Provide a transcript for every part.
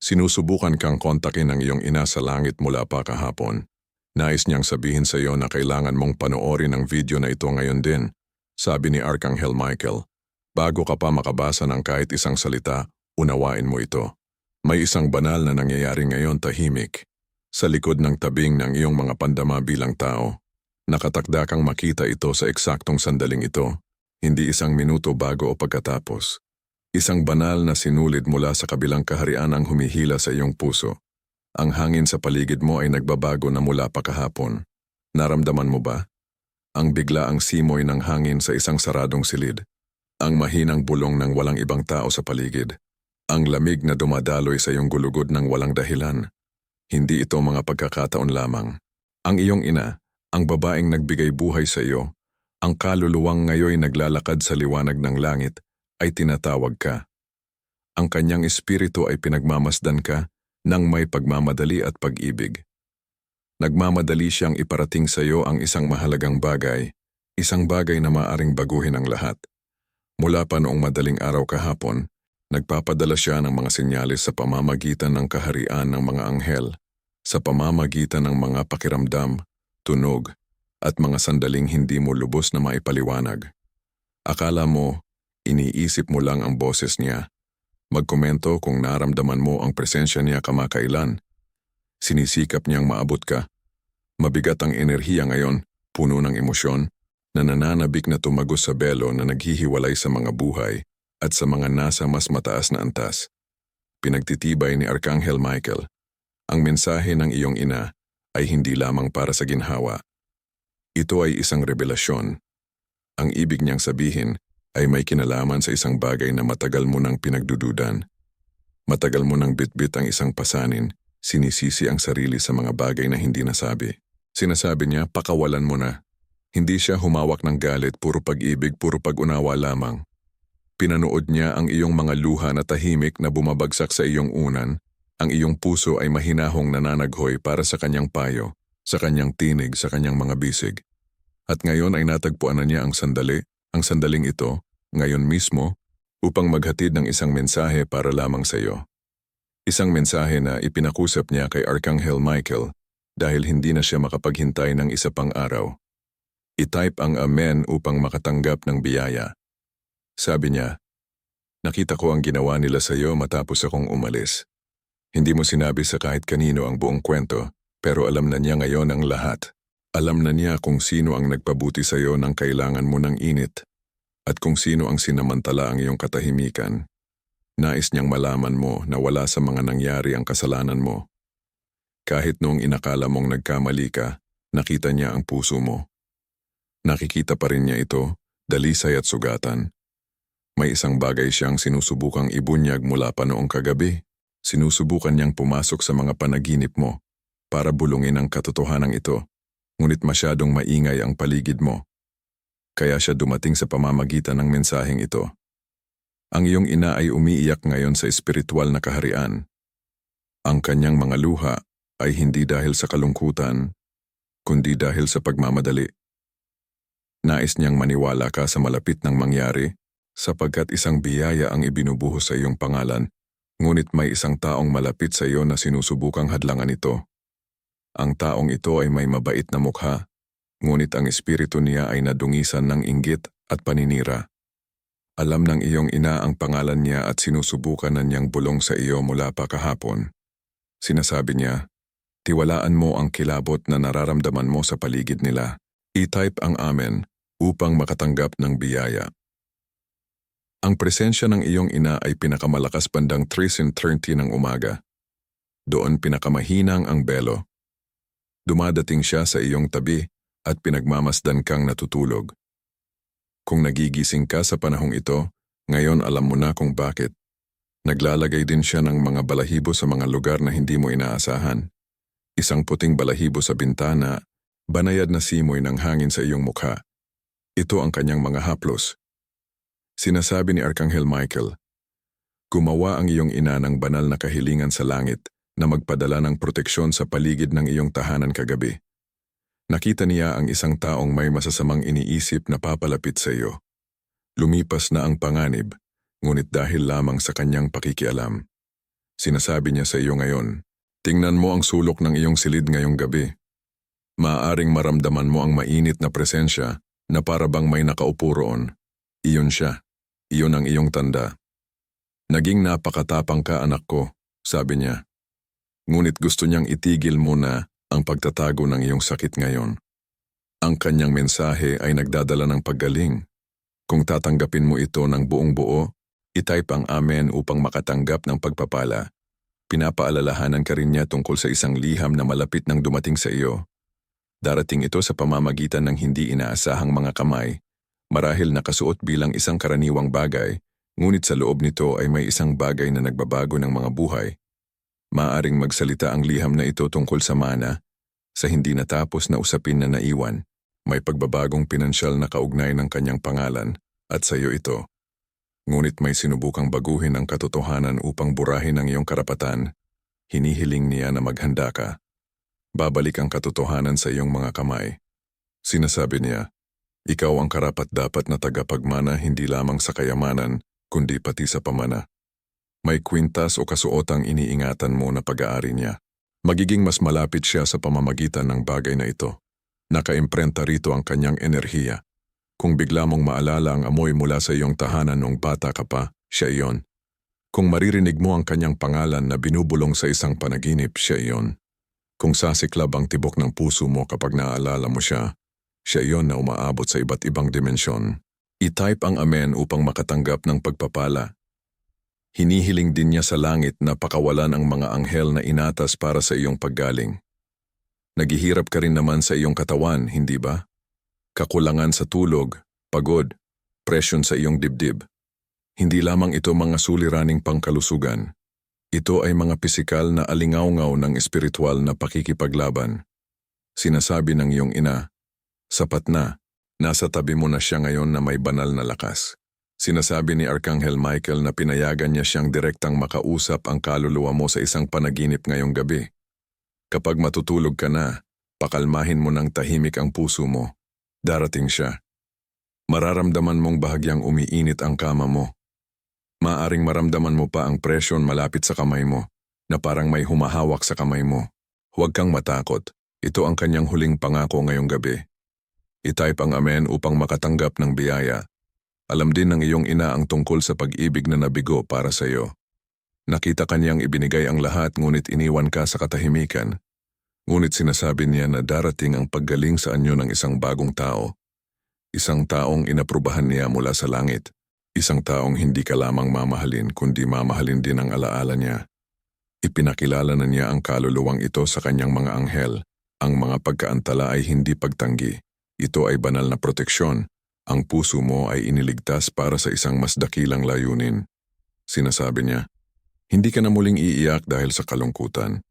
Sinusubukan kang kontakin ng iyong ina sa langit mula pa kahapon. Nais niyang sabihin sa iyo na kailangan mong panoorin ang video na ito ngayon din, sabi ni Arkanghel Michael. Bago ka pa makabasa ng kahit isang salita, unawain mo ito. May isang banal na nangyayari ngayon tahimik. Sa likod ng tabing ng iyong mga pandama bilang tao. Nakatakda kang makita ito sa eksaktong sandaling ito, hindi isang minuto bago o pagkatapos. Isang banal na sinulid mula sa kabilang kaharian ang humihila sa iyong puso. Ang hangin sa paligid mo ay nagbabago na mula pa kahapon. Naramdaman mo ba? Ang biglaang simoy ng hangin sa isang saradong silid. Ang mahinang bulong ng walang ibang tao sa paligid. Ang lamig na dumadaloy sa iyong gulugod ng walang dahilan. Hindi ito mga pagkakataon lamang. Ang iyong ina, ang babaeng nagbigay buhay sa iyo, ang kaluluwang ngayoy naglalakad sa liwanag ng langit, ay tinatawag ka. Ang kanyang espiritu ay pinagmamasdan ka ng may pagmamadali at pag-ibig. Nagmamadali siyang iparating sa iyo ang isang mahalagang bagay, isang bagay na maaring baguhin ang lahat. Mula pa noong madaling araw kahapon, nagpapadala siya ng mga senyales sa pamamagitan ng kaharian ng mga anghel, sa pamamagitan ng mga pakiramdam, tunog, at mga sandaling hindi mo lubos na maipaliwanag. Akala mo, iniisip mo lang ang boses niya. Magkomento kung naramdaman mo ang presensya niya kamakailan. Sinisikap niyang maabot ka. Mabigat ang enerhiya ngayon, puno ng emosyon, na nananabik na tumagos sa belo na naghihiwalay sa mga buhay at sa mga nasa mas mataas na antas. Pinagtitibay ni Arkanghel Michael. Ang mensahe ng iyong ina ay hindi lamang para sa ginhawa. Ito ay isang revelasyon. Ang ibig niyang sabihin ay may kinalaman sa isang bagay na matagal mo nang pinagdududan. Matagal mo nang bitbit ang isang pasanin, sinisisi ang sarili sa mga bagay na hindi nasabi. Sinasabi niya, pakawalan mo na. Hindi siya humawak ng galit, puro pag-ibig, puro pag-unawa lamang. Pinanood niya ang iyong mga luha na tahimik na bumabagsak sa iyong unan. Ang iyong puso ay mahinahong nananaghoy para sa kanyang payo, sa kanyang tinig, sa kanyang mga bisig. At ngayon ay natagpuan na niya ang sandaling ito, ngayon mismo, upang maghatid ng isang mensahe para lamang sa iyo. Isang mensahe na ipinakusap niya kay Arkanghel Michael dahil hindi na siya makapaghintay ng isa pang araw. I-type ang Amen upang makatanggap ng biyaya. Sabi niya, nakita ko ang ginawa nila sa iyo matapos akong umalis. Hindi mo sinabi sa kahit kanino ang buong kwento, pero alam na niya ngayon ang lahat. Alam na niya kung sino ang nagpabuti sa iyo nang kailangan mo ng init, at kung sino ang sinamantala ang iyong katahimikan. Nais niyang malaman mo na wala sa mga nangyari ang kasalanan mo. Kahit noong inakala mong nagkamali ka, nakita niya ang puso mo. Nakikita pa rin niya ito, dalisay at sugatan. May isang bagay siyang sinusubukang ibunyag mula pa noong kagabi. Sinusubukan niyang pumasok sa mga panaginip mo para bulungin ang katotohanan ito. Ngunit masyadong maingay ang paligid mo. Kaya siya dumating sa pamamagitan ng mensaheng ito. Ang iyong ina ay umiiyak ngayon sa espiritual na kaharian. Ang kanyang mga luha ay hindi dahil sa kalungkutan, kundi dahil sa pagmamadali. Nais niyang maniwala ka sa malapit ng mangyari, sapagkat isang biyaya ang ibinubuhos sa iyong pangalan, ngunit may isang taong malapit sa iyo na sinusubukang hadlangan ito. Ang taong ito ay may mabait na mukha, ngunit ang espiritu niya ay nadungisan ng inggit at paninira. Alam ng iyong ina ang pangalan niya at sinusubukan na niyang bulong sa iyo mula pa kahapon. Sinasabi niya, tiwalaan mo ang kilabot na nararamdaman mo sa paligid nila. I-type ang Amen upang makatanggap ng biyaya. Ang presensya ng iyong ina ay pinakamalakas bandang 3:30 ng umaga. Doon pinakamahinang ang belo. Dumadating siya sa iyong tabi at pinagmamasdan kang natutulog. Kung nagigising ka sa panahong ito, ngayon alam mo na kung bakit. Naglalagay din siya ng mga balahibo sa mga lugar na hindi mo inaasahan. Isang puting balahibo sa bintana, banayad na simoy ng hangin sa iyong mukha. Ito ang kanyang mga haplos. Sinasabi ni Arkanghel Michael, gumawa ang iyong ina ng banal na kahilingan sa langit na magpadala ng proteksyon sa paligid ng iyong tahanan kagabi. Nakita niya ang isang taong may masasamang iniisip na papalapit sa iyo. Lumipas na ang panganib, ngunit dahil lamang sa kanyang pakikialam. Sinasabi niya sa iyo ngayon, tingnan mo ang sulok ng iyong silid ngayong gabi. Maaaring maramdaman mo ang mainit na presensya na para bang may nakaupo roon. Iyon siya. Iyon ang iyong tanda. Naging napakatapang ka, anak ko, sabi niya. Ngunit gusto niyang itigil muna ang pagtatago ng iyong sakit ngayon. Ang kanyang mensahe ay nagdadala ng paggaling. Kung tatanggapin mo ito ng buong buo, itype ang amen upang makatanggap ng pagpapala. Pinapaalalahanan ka rin niya tungkol sa isang liham na malapit nang dumating sa iyo. Darating ito sa pamamagitan ng hindi inaasahang mga kamay, marahil nakasuot bilang isang karaniwang bagay, ngunit sa loob nito ay may isang bagay na nagbabago ng mga buhay. Maaring magsalita ang liham na ito tungkol sa mana, sa hindi natapos na usapin na naiwan, may pagbabagong pinansyal na kaugnay ng kanyang pangalan, at sa iyo ito. Ngunit may sinubukang baguhin ang katotohanan upang burahin ang iyong karapatan, hinihiling niya na maghanda ka. Babalik ang katotohanan sa iyong mga kamay. Sinasabi niya, ikaw ang karapat-dapat na tagapagmana hindi lamang sa kayamanan, kundi pati sa pamana. May kwintas o kasuotang iniingatan mo na pag-aari niya. Magiging mas malapit siya sa pamamagitan ng bagay na ito. Nakaimprenta rito ang kanyang enerhiya. Kung bigla mong maalala ang amoy mula sa iyong tahanan nung bata ka pa, siya iyon. Kung maririnig mo ang kanyang pangalan na binubulong sa isang panaginip, siya iyon. Kung sasiklab ang tibok ng puso mo kapag naaalala mo siya, siya iyon na umaabot sa iba't ibang dimensyon. I-type ang amen upang makatanggap ng pagpapala. Hinihiling din niya sa langit na pakawalan ang mga anghel na inatas para sa iyong paggaling. Naghihirap ka rin naman sa iyong katawan, hindi ba? Kakulangan sa tulog, pagod, presyon sa iyong dibdib. Hindi lamang ito mga suliraning pangkalusugan. Ito ay mga pisikal na alingawngaw ng espiritual na pakikipaglaban. Sinasabi ng iyong ina, sapat na, nasa tabi mo na siya ngayon na may banal na lakas. Sinasabi ni Arkanghel Michael na pinayagan niya siyang direktang makausap ang kaluluwa mo sa isang panaginip ngayong gabi. Kapag matutulog ka na, pakalmahin mo ng tahimik ang puso mo. Darating siya. Mararamdaman mong bahagyang umiinit ang kama mo. Maaring maramdaman mo pa ang presyon malapit sa kamay mo, na parang may humahawak sa kamay mo. Huwag kang matakot. Ito ang kanyang huling pangako ngayong gabi. I-type ang amen upang makatanggap ng biyaya. Alam din ng iyong ina ang tungkol sa pag-ibig na nabigo para sa iyo. Nakita kanyang ibinigay ang lahat ngunit iniwan ka sa katahimikan. Ngunit sinasabi niya na darating ang paggaling sa anyo ng isang bagong tao. Isang taong inaprubahan niya mula sa langit. Isang taong hindi ka lamang mamahalin kundi mamahalin din ang alaala niya. Ipinakilala na niya ang kaluluwang ito sa kanyang mga anghel. Ang mga pagkaantala ay hindi pagtanggi. Ito ay banal na proteksyon. Ang puso mo ay iniligtas para sa isang mas dakilang layunin. Sinasabi niya, hindi ka na muling iiyak dahil sa kalungkutan.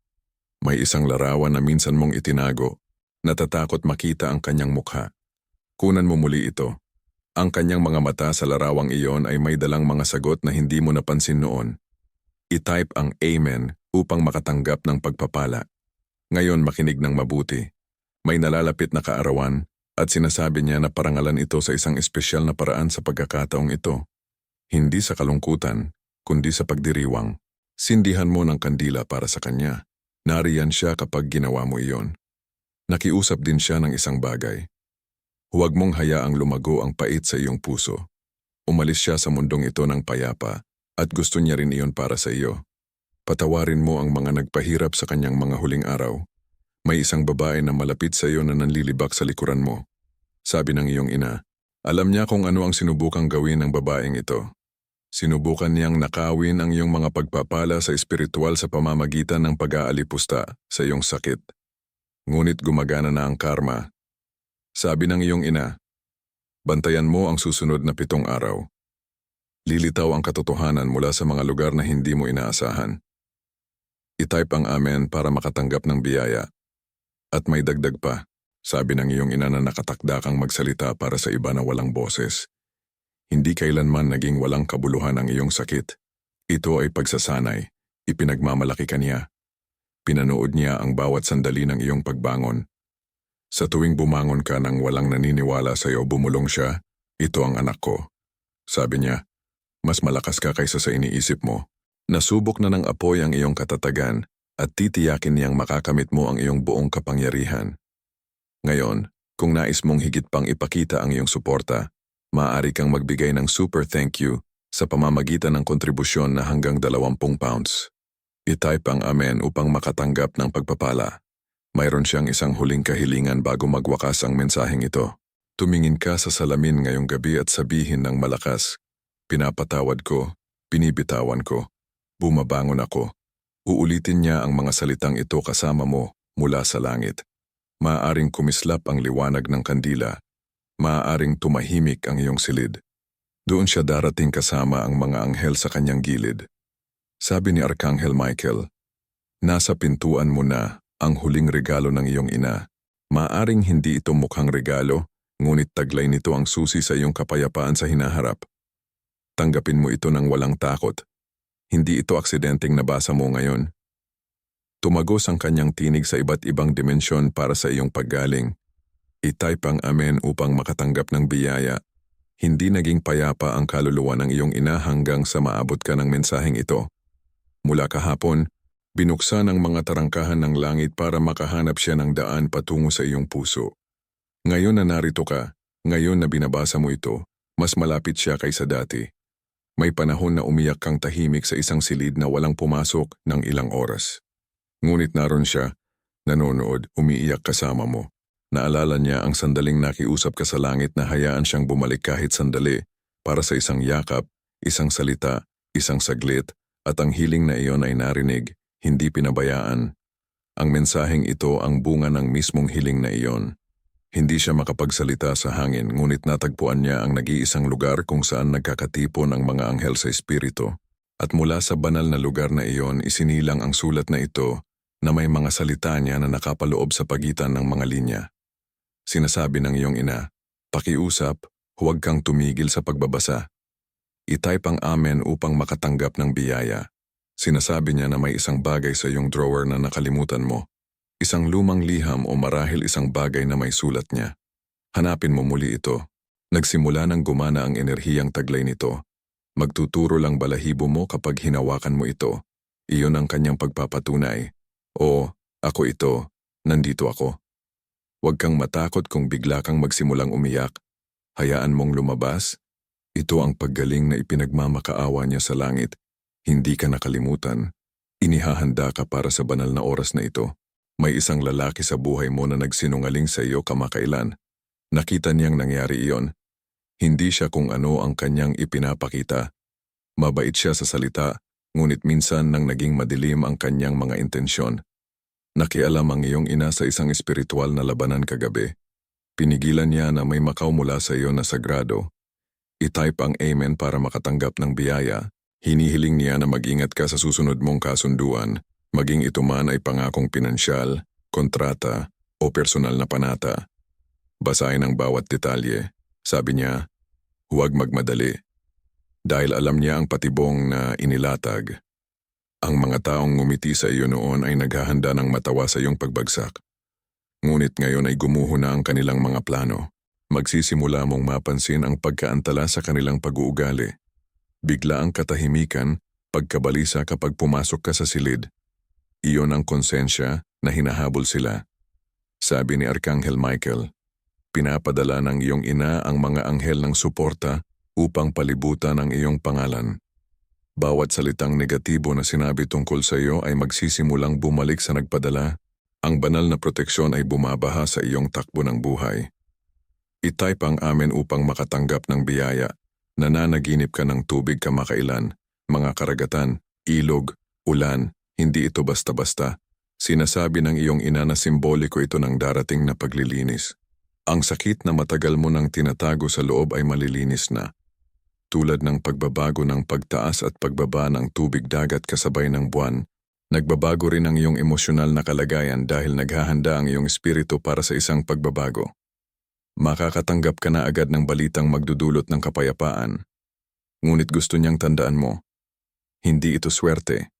May isang larawan na minsan mong itinago, natatakot makita ang kanyang mukha. Kunan mo muli ito. Ang kanyang mga mata sa larawang iyon ay may dalang mga sagot na hindi mo napansin noon. I-type ang amen upang makatanggap ng pagpapala. Ngayon makinig ng mabuti. May nalalapit na kaarawan, at sinasabi niya na parangalan ito sa isang espesyal na paraan sa pagkakataong ito. Hindi sa kalungkutan, kundi sa pagdiriwang. Sindihan mo ng kandila para sa kanya. Nariyan siya kapag ginawa mo iyon. Nakiusap din siya ng isang bagay. Huwag mong hayaang lumago ang pait sa iyong puso. Umalis siya sa mundong ito ng payapa, at gusto niya rin iyon para sa iyo. Patawarin mo ang mga nagpahirap sa kanyang mga huling araw. May isang babae na malapit sa iyo na nanlilibak sa likuran mo. Sabi ng iyong ina, alam niya kung ano ang sinubukang gawin ng babaeng ito. Sinubukan niyang nakawin ang iyong mga pagpapala sa espiritual sa pamamagitan ng pag-aalipusta sa iyong sakit. Ngunit gumagana na ang karma. Sabi ng iyong ina, bantayan mo ang susunod na 7 araw. Lilitaw ang katotohanan mula sa mga lugar na hindi mo inaasahan. I-type ang amen para makatanggap ng biyaya. At may dagdag pa, sabi ng iyong ina na nakatakda kang magsalita para sa iba na walang boses. Hindi kailanman naging walang kabuluhan ang iyong sakit. Ito ay pagsasanay, ipinagmamalaki ka niya. Pinanood niya ang bawat sandali ng iyong pagbangon. Sa tuwing bumangon ka nang walang naniniwala sa iyo, bumulong siya, ito ang anak ko. Sabi niya, mas malakas ka kaysa sa iniisip mo. Nasubok na ng apoy ang iyong katatagan at titiyakin niyang makakamit mo ang iyong buong kapangyarihan. Ngayon, kung nais mong higit pang ipakita ang iyong suporta, maaari kang magbigay ng super thank you sa pamamagitan ng kontribusyon na hanggang 20 pounds. I-type ang amen upang makatanggap ng pagpapala. Mayroon siyang isang huling kahilingan bago magwakas ang mensaheng ito. Tumingin ka sa salamin ngayong gabi at sabihin ng malakas, "Pinapatawad ko, binibitawan ko, bumabangon ako." Uulitin niya ang mga salitang ito kasama mo mula sa langit. Maaaring kumislap ang liwanag ng kandila. Maaaring tumahimik ang iyong silid. Doon siya darating kasama ang mga anghel sa kanyang gilid. Sabi ni Arkanghel Michael, "Nasa pintuan mo na ang huling regalo ng iyong ina. Maaaring hindi ito mukhang regalo, ngunit taglay nito ang susi sa iyong kapayapaan sa hinaharap. Tanggapin mo ito ng walang takot. Hindi ito aksidenteng nabasa mo ngayon." Tumagos ang kanyang tinig sa iba't ibang dimensyon para sa iyong paggaling. I-type ang amen upang makatanggap ng biyaya. Hindi naging payapa ang kaluluwa ng iyong ina hanggang sa maabot ka ng mensaheng ito. Mula kahapon, binuksan ang mga tarangkahan ng langit para makahanap siya ng daan patungo sa iyong puso. Ngayon na narito ka, ngayon na binabasa mo ito, mas malapit siya kaysa dati. May panahon na umiyak kang tahimik sa isang silid na walang pumasok ng ilang oras. Ngunit naroon siya, nanonood, umiiyak kasama mo. Naalala niya ang sandaling nakiusap ka sa langit na hayaan siyang bumalik kahit sandali para sa isang yakap, isang salita, isang saglit, at ang hiling na iyon ay narinig, hindi pinabayaan. Ang mensaheng ito ang bunga ng mismong hiling na iyon. Hindi siya makapagsalita sa hangin ngunit natagpuan niya ang nag-iisang lugar kung saan nagkakatipon ang mga anghel sa espiritu. At mula sa banal na lugar na iyon isinilang ang sulat na ito na may mga salita niya na nakapaloob sa pagitan ng mga linya. Sinasabi ng iyong ina, "Pakiusap, huwag kang tumigil sa pagbabasa." I-type ang amen upang makatanggap ng biyaya. Sinasabi niya na may isang bagay sa iyong drawer na nakalimutan mo. Isang lumang liham o marahil isang bagay na may sulat niya. Hanapin mo muli ito. Nagsimula ng gumana ang enerhiyang taglay nito. Magtuturo lang balahibo mo kapag hinawakan mo ito. Iyon ang kanyang pagpapatunay. "O, ako ito. Nandito ako." Huwag kang matakot kung bigla kang magsimulang umiyak. Hayaan mong lumabas. Ito ang paggaling na ipinagmamakaawa niya sa langit. Hindi ka nakalimutan. Inihahanda ka para sa banal na oras na ito. May isang lalaki sa buhay mo na nagsinungaling sa iyo kamakailan. Nakita niyang nangyari iyon. Hindi siya kung ano ang kanyang ipinapakita. Mabait siya sa salita, ngunit minsan nang naging madilim ang kanyang mga intensyon. Nakialam ang iyong ina sa isang espiritual na labanan kagabi. Pinigilan niya na may makaw mula sa iyo na sagrado. I-type ang amen para makatanggap ng biyaya. Hinihiling niya na mag-ingat ka sa susunod mong kasunduan, maging ito man ay pangakong pinansyal, kontrata, o personal na panata. Basahin ang bawat detalye. Sabi niya, huwag magmadali. Dahil alam niya ang patibong na inilatag. Ang mga taong ngumiti sa iyo noon ay naghahanda ng matawa sa iyong pagbagsak. Ngunit ngayon ay gumuho na ang kanilang mga plano. Magsisimula mong mapansin ang pagkaantala sa kanilang pag-uugali. Bigla ang katahimikan, pagkabalisa kapag pumasok ka sa silid. Iyon ang konsensya na hinahabol sila. Sabi ni Arkanghel Michael, pinapadala ng iyong ina ang mga anghel ng suporta upang palibutan ang iyong pangalan. Bawat salitang negatibo na sinabi tungkol sa iyo ay magsisimulang bumalik sa nagpadala. Ang banal na proteksyon ay bumabaha sa iyong takbo ng buhay. I-type ang amen upang makatanggap ng biyaya. Nananaginip ka ng tubig kamakailan, mga karagatan, ilog, ulan, hindi ito basta-basta. Sinasabi ng iyong ina na simboliko ito ng darating na paglilinis. Ang sakit na matagal mo nang tinatago sa loob ay malilinis na. Tulad ng pagbabago ng pagtaas at pagbaba ng tubig dagat kasabay ng buwan, nagbabago rin ang iyong emosyonal na kalagayan dahil naghahanda ang iyong espiritu para sa isang pagbabago. Makakatanggap ka na agad ng balitang magdudulot ng kapayapaan. Ngunit gusto niyang tandaan mo, hindi ito swerte.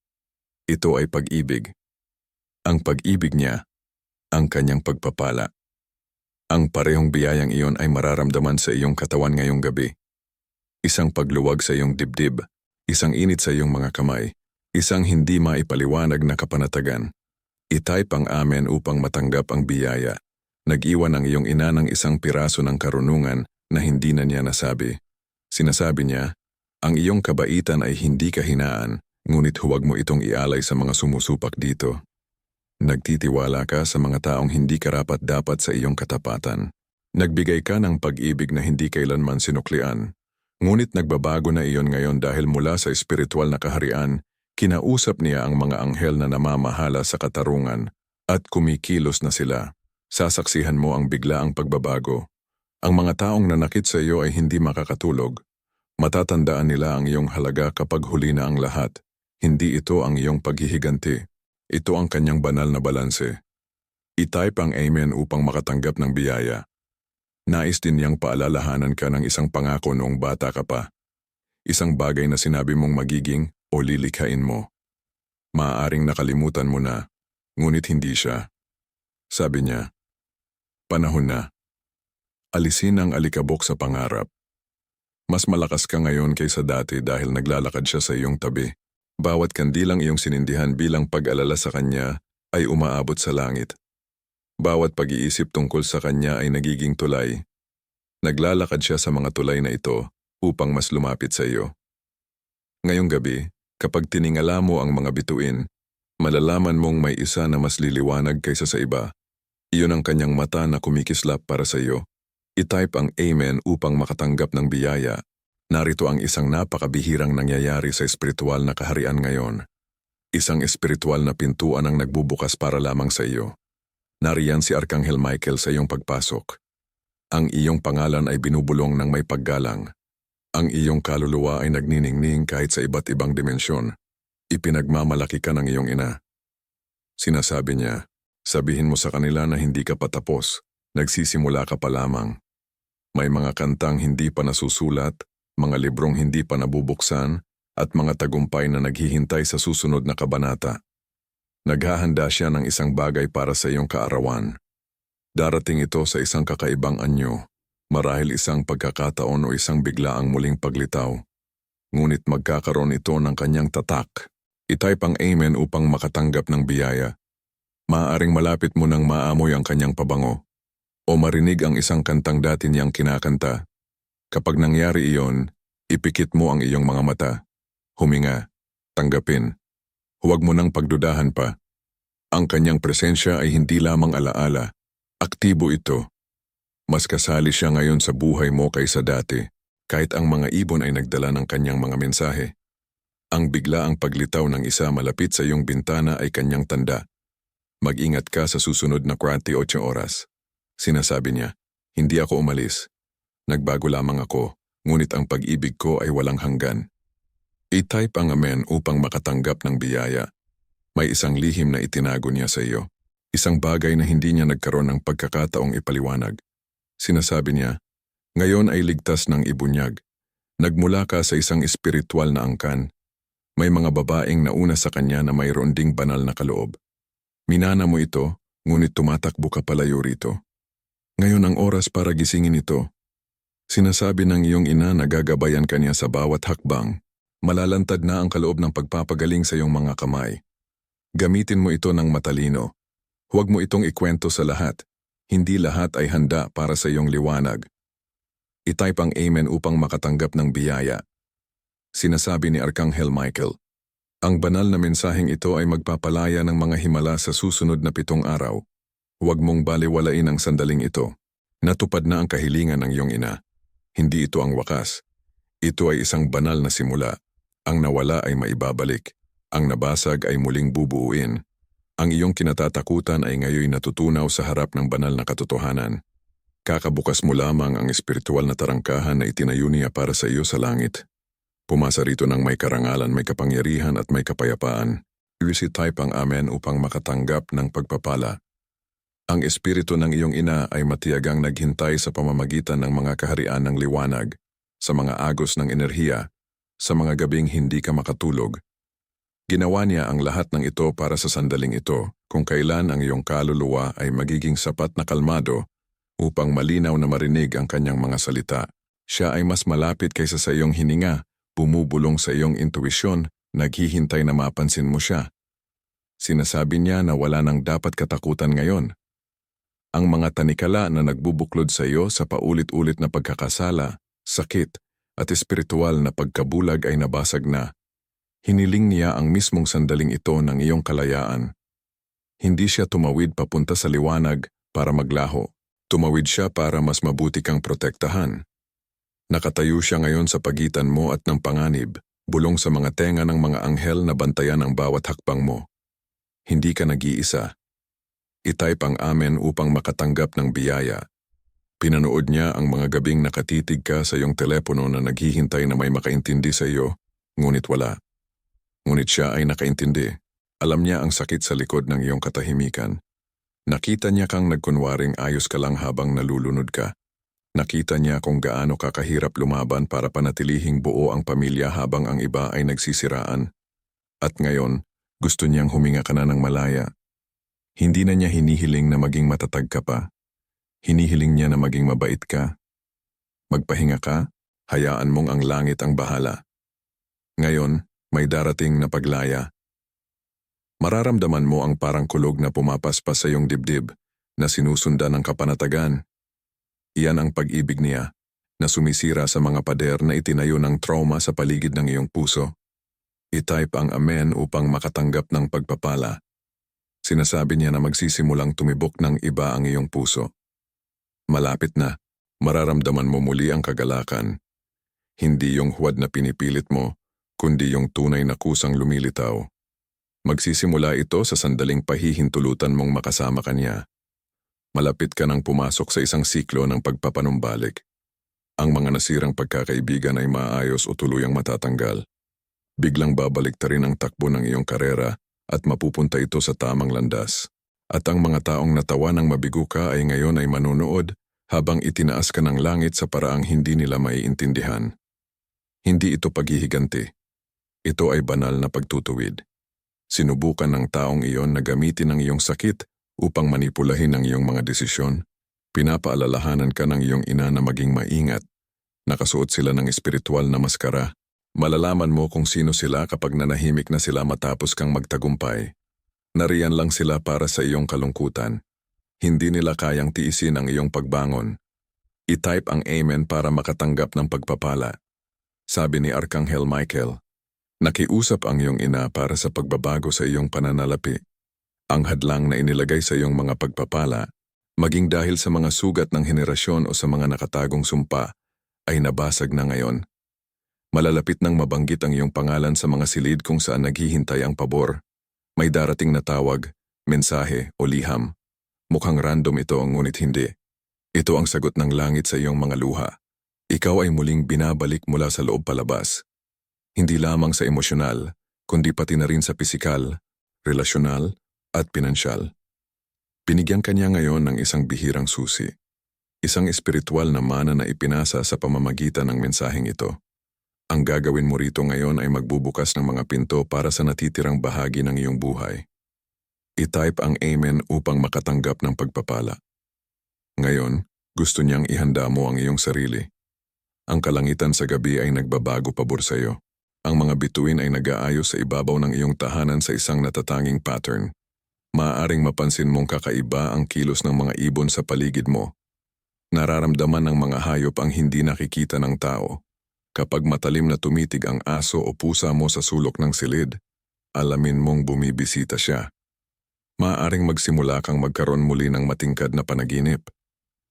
Ito ay pag-ibig. Ang pag-ibig niya, ang kanyang pagpapala. Ang parehong biyayang iyon ay mararamdaman sa iyong katawan ngayong gabi. Isang pagluwag sa iyong dibdib, isang init sa iyong mga kamay, Isang hindi maipaliwanag na kapanatagan. I-type ang amen upang matanggap ang biyaya. Nag-iwan ang iyong ina ng isang piraso ng karunungan na hindi na niya nasabi. Sinasabi niya, ang iyong kabaitan ay hindi kahinaan, ngunit huwag mo itong ialay sa mga sumusupak dito. Nagtitiwala ka sa mga taong hindi karapat-dapat sa iyong katapatan. Nagbigay ka ng pag-ibig na hindi kailanman sinuklian. Ngunit nagbabago na iyon ngayon dahil mula sa espiritual na kaharian, kinausap niya ang mga anghel na namamahala sa katarungan at kumikilos na sila. Sasaksihan mo ang biglaang pagbabago. Ang mga taong nanakit sa iyo ay hindi makakatulog. Matatandaan nila ang iyong halaga kapag huli na ang lahat. Hindi ito ang iyong paghihiganti. Ito ang kanyang banal na balanse. I-type ang amen upang makatanggap ng biyaya. Nais din niyang paalalahanan ka ng isang pangako noong bata ka pa. Isang bagay na sinabi mong magiging o lilikhain mo. Maaaring nakalimutan mo na, ngunit hindi siya. Sabi niya, panahon na. Alisin ang alikabok sa pangarap. Mas malakas ka ngayon kaysa dati dahil naglalakad siya sa iyong tabi. Bawat kandilang iyong sinindihan bilang pag-alala sa kanya ay umaabot sa langit. Bawat pag-iisip tungkol sa kanya ay nagiging tulay. Naglalakad siya sa mga tulay na ito upang mas lumapit sa iyo. Ngayong gabi, kapag tiningala mo ang mga bituin, malalaman mong may isa na mas liliwanag kaysa sa iba. Iyon ang kanyang mata na kumikislap para sa iyo. I-type ang amen upang makatanggap ng biyaya. Narito ang isang napakabihirang nangyayari sa espiritual na kaharian ngayon. Isang espiritual na pintuan ang nagbubukas para lamang sa iyo. Nariyan si Arkanghel Michael sa iyong pagpasok. Ang iyong pangalan ay binubulong ng may paggalang. Ang iyong kaluluwa ay nagniningning kahit sa iba't ibang dimensyon. Ipinagmamalaki ka ng iyong ina. Sinasabi niya, sabihin mo sa kanila na hindi ka patapos, nagsisimula ka pa lamang. May mga kantang hindi pa nasusulat, mga librong hindi pa nabubuksan, at mga tagumpay na naghihintay sa susunod na kabanata. Naghahanda siya ng isang bagay para sa iyong kaarawan. Darating ito sa isang kakaibang anyo, marahil isang pagkakataon o isang biglaang muling paglitaw. Ngunit magkakaroon ito ng kanyang tatak. I-type ang amen upang makatanggap ng biyaya. Maaaring malapit mo nang maamoy ang kanyang pabango, o marinig ang isang kantang dati niyang kinakanta. Kapag nangyari iyon, ipikit mo ang iyong mga mata. Huminga, tanggapin. Huwag mo nang pagdudahan pa. Ang kanyang presensya ay hindi lamang alaala. Aktibo ito. Mas kasali siya ngayon sa buhay mo kaysa dati, kahit ang mga ibon ay nagdala ng kanyang mga mensahe. Ang biglaang paglitaw ng isa malapit sa iyong bintana ay kanyang tanda. Mag-ingat ka sa susunod na 48 oras. Sinasabi niya, hindi ako umalis. Nagbago lamang ako, ngunit ang pag-ibig ko ay walang hanggan. I-type ang amen upang makatanggap ng biyaya. May isang lihim na itinago niya sa iyo. Isang bagay na hindi niya nagkaroon ng pagkakataong ipaliwanag. Sinasabi niya, ngayon ay ligtas ng ibunyag. Nagmula ka sa isang espiritual na angkan. May mga babaeng nauna sa kanya na mayroon ding banal na kaloob. Minana mo ito, ngunit tumatakbo ka palayo rito. Ngayon ang oras para gisingin ito. Sinasabi ng iyong ina na gagabayan ka niya sa bawat hakbang. Malalantad na ang kaloob ng pagpapagaling sa iyong mga kamay. Gamitin mo ito ng matalino. Huwag mo itong ikwento sa lahat. Hindi lahat ay handa para sa iyong liwanag. I-type ang amen upang makatanggap ng biyaya. Sinasabi ni Arkanghel Michael, ang banal na mensaheng ito ay magpapalaya ng mga himala sa susunod na 7 araw. Huwag mong baliwalain ang sandaling ito. Natupad na ang kahilingan ng iyong ina. Hindi ito ang wakas. Ito ay isang banal na simula. Ang nawala ay maibabalik. Ang nabasag ay muling bubuuin. Ang iyong kinatatakutan ay ngayon natutunaw sa harap ng banal na katotohanan. Kakabukas mo lamang ang espiritual na tarangkahan na itinayo niya para sa iyo sa langit. Pumasa rito ng may karangalan, may kapangyarihan at may kapayapaan. I-type ang amen upang makatanggap ng pagpapala. Ang espiritu ng iyong ina ay matiyagang naghintay sa pamamagitan ng mga kaharian ng liwanag, sa mga agos ng enerhiya, sa mga gabing hindi ka makatulog. Ginawa niya ang lahat ng ito para sa sandaling ito, kung kailan ang iyong kaluluwa ay magiging sapat na kalmado upang malinaw na marinig ang kanyang mga salita. Siya ay mas malapit kaysa sa iyong hininga, bumubulong sa iyong intuisyon naghihintay na mapansin mo siya. Sinasabi niya na wala nang dapat katakutan ngayon. Ang mga tanikala na nagbubuklod sa iyo sa paulit-ulit na pagkakasala, sakit, at espiritual na pagkabulag ay nabasag na. Hiniling niya ang mismong sandaling ito ng iyong kalayaan. Hindi siya tumawid papunta sa liwanag para maglaho. Tumawid siya para mas mabuti kang protektahan. Nakatayo siya ngayon sa pagitan mo at ng panganib, bulong sa mga tenga ng mga anghel na bantayan ang bawat hakbang mo. Hindi ka nag-iisa. I-type ang amen upang makatanggap ng biyaya. Pinanood niya ang mga gabing nakatitig ka sa iyong telepono na naghihintay na may makaintindi sa iyo, ngunit wala. Ngunit siya ay nakaintindi. Alam niya ang sakit sa likod ng iyong katahimikan. Nakita niya kang nagkunwaring ayos ka lang habang nalulunod ka. Nakita niya kung gaano ka kahirap lumaban para panatilihing buo ang pamilya habang ang iba ay nagsisiraan. At ngayon, gusto niyang huminga ka na ng malaya. Hindi na niya hinihiling na maging matatag ka pa. Hinihiling niya na maging mabait ka. Magpahinga ka, hayaan mong ang langit ang bahala. Ngayon, may darating na paglaya. Mararamdaman mo ang parang kulog na pumapaspas sa iyong dibdib na sinusundan ng kapanatagan. Iyan ang pag-ibig niya na sumisira sa mga pader na itinayo ng trauma sa paligid ng iyong puso. I-type ang amen upang makatanggap ng pagpapala. Sinasabi niya na magsisimulang tumibok ng iba ang iyong puso. Malapit na, mararamdaman mo muli ang kagalakan. Hindi yung huwad na pinipilit mo, kundi yung tunay na kusang lumilitaw. Magsisimula ito sa sandaling pahihintulutan mong makasama kanya. Malapit ka nang pumasok sa isang siklo ng pagpapanumbalik. Ang mga nasirang pagkakaibigan ay maayos o tuluyang matatanggal. Biglang babalik ta rin ang takbo ng iyong karera at mapupunta ito sa tamang landas. At ang mga taong natawa ng mabigo ka ay ngayon ay manunood habang itinaas ka ng langit sa paraang hindi nila maiintindihan. Hindi ito paghihiganti. Ito ay banal na pagtutuwid. Sinubukan ng taong iyon na gamitin ang iyong sakit upang manipulahin ang iyong mga desisyon. Pinapaalalahanan ka ng iyong ina na maging maingat. Nakasuot sila ng espiritual na maskara. Malalaman mo kung sino sila kapag nanahimik na sila matapos kang magtagumpay. Nariyan lang sila para sa iyong kalungkutan. Hindi nila kayang tiisin ang iyong pagbangon. I-type ang amen para makatanggap ng pagpapala. Sabi ni Arkanghel Michael, nakiusap ang iyong ina para sa pagbabago sa iyong pananalapi. Ang hadlang na inilagay sa iyong mga pagpapala, maging dahil sa mga sugat ng henerasyon o sa mga nakatagong sumpa, ay nabasag na ngayon. Malalapit nang mabanggit ang iyong pangalan sa mga silid kung saan naghihintay ang pabor. May darating na tawag, mensahe o liham. Mukhang random ito ngunit hindi. Ito ang sagot ng langit sa iyong mga luha. Ikaw ay muling binabalik mula sa loob palabas. Hindi lamang sa emosyonal, kundi pati na rin sa pisikal, relasyonal, at pinansyal. Binigyan ka niya ngayon ng isang bihirang susi. Isang espiritual na mana na ipinasa sa pamamagitan ng mensaheng ito. Ang gagawin mo rito ngayon ay magbubukas ng mga pinto para sa natitirang bahagi ng iyong buhay. I-type ang amen upang makatanggap ng pagpapala. Ngayon, gusto niyang ihanda mo ang iyong sarili. Ang kalangitan sa gabi ay nagbabago pabor sa iyo. Ang mga bituin ay nag-aayos sa ibabaw ng iyong tahanan sa isang natatanging pattern. Maaaring mapansin mong kakaiba ang kilos ng mga ibon sa paligid mo. Nararamdaman ng mga hayop ang hindi nakikita ng tao. Kapag matalim na tumitig ang aso o pusa mo sa sulok ng silid, alamin mong bumibisita siya. Maaaring magsimula kang magkaroon muli ng matingkad na panaginip.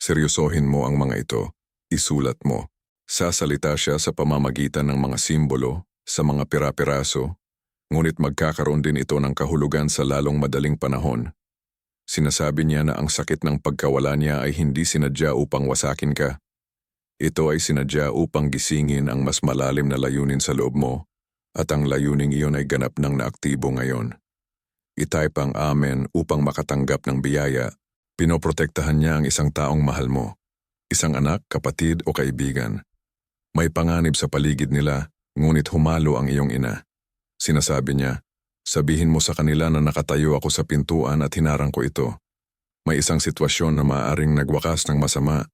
Seryosohin mo ang mga ito. Isulat mo. Sasalita siya sa pamamagitan ng mga simbolo, sa mga pira-piraso, ngunit magkakaroon din ito ng kahulugan sa lalong madaling panahon. Sinasabi niya na ang sakit ng pagkawala niya ay hindi sinadya upang wasakin ka. Ito ay sinadya upang gisingin ang mas malalim na layunin sa loob mo, at ang layuning iyon ay ganap ng naaktibo ngayon. I-type ang amen upang makatanggap ng biyaya. Pinoprotektahan niya ang isang taong mahal mo, isang anak, kapatid o kaibigan. May panganib sa paligid nila, ngunit humalo ang iyong ina. Sinasabi niya, sabihin mo sa kanila na nakatayo ako sa pintuan at hinarang ko ito. May isang sitwasyon na maaaring nagwakas ng masama,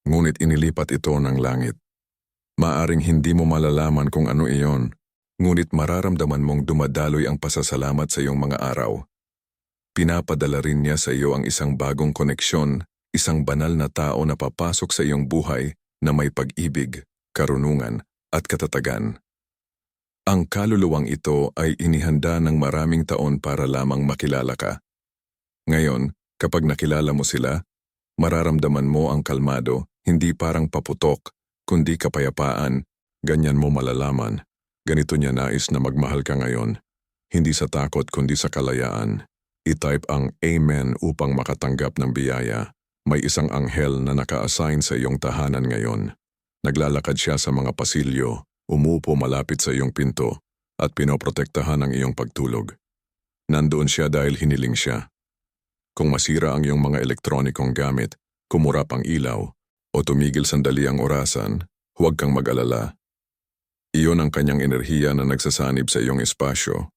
ngunit inilipat ito ng langit. Maaaring hindi mo malalaman kung ano iyon, ngunit mararamdaman mong dumadaloy ang pasasalamat sa iyong mga araw. Pinapadala rin niya sa iyo ang isang bagong koneksyon, isang banal na tao na papasok sa iyong buhay na may pag-ibig, karunungan, at katatagan. Ang kaluluwang ito ay inihanda ng maraming taon para lamang makilala ka. Ngayon, kapag nakilala mo sila, mararamdaman mo ang kalmado, hindi parang paputok, kundi kapayapaan. Ganyan mo malalaman. Ganito niya nais na magmahal ka ngayon. Hindi sa takot kundi sa kalayaan. I-type ang Amen upang makatanggap ng biyaya. May isang anghel na naka-assign sa iyong tahanan ngayon. Naglalakad siya sa mga pasilyo, umupo malapit sa iyong pinto, at pinoprotektahan ang iyong pagtulog. Nandoon siya dahil hiniling siya. Kung masira ang iyong mga elektronikong gamit, kumurap ang ilaw, o tumigil sandali ang orasan, huwag kang mag-alala. Iyon ang kanyang enerhiya na nagsasanib sa iyong espasyo.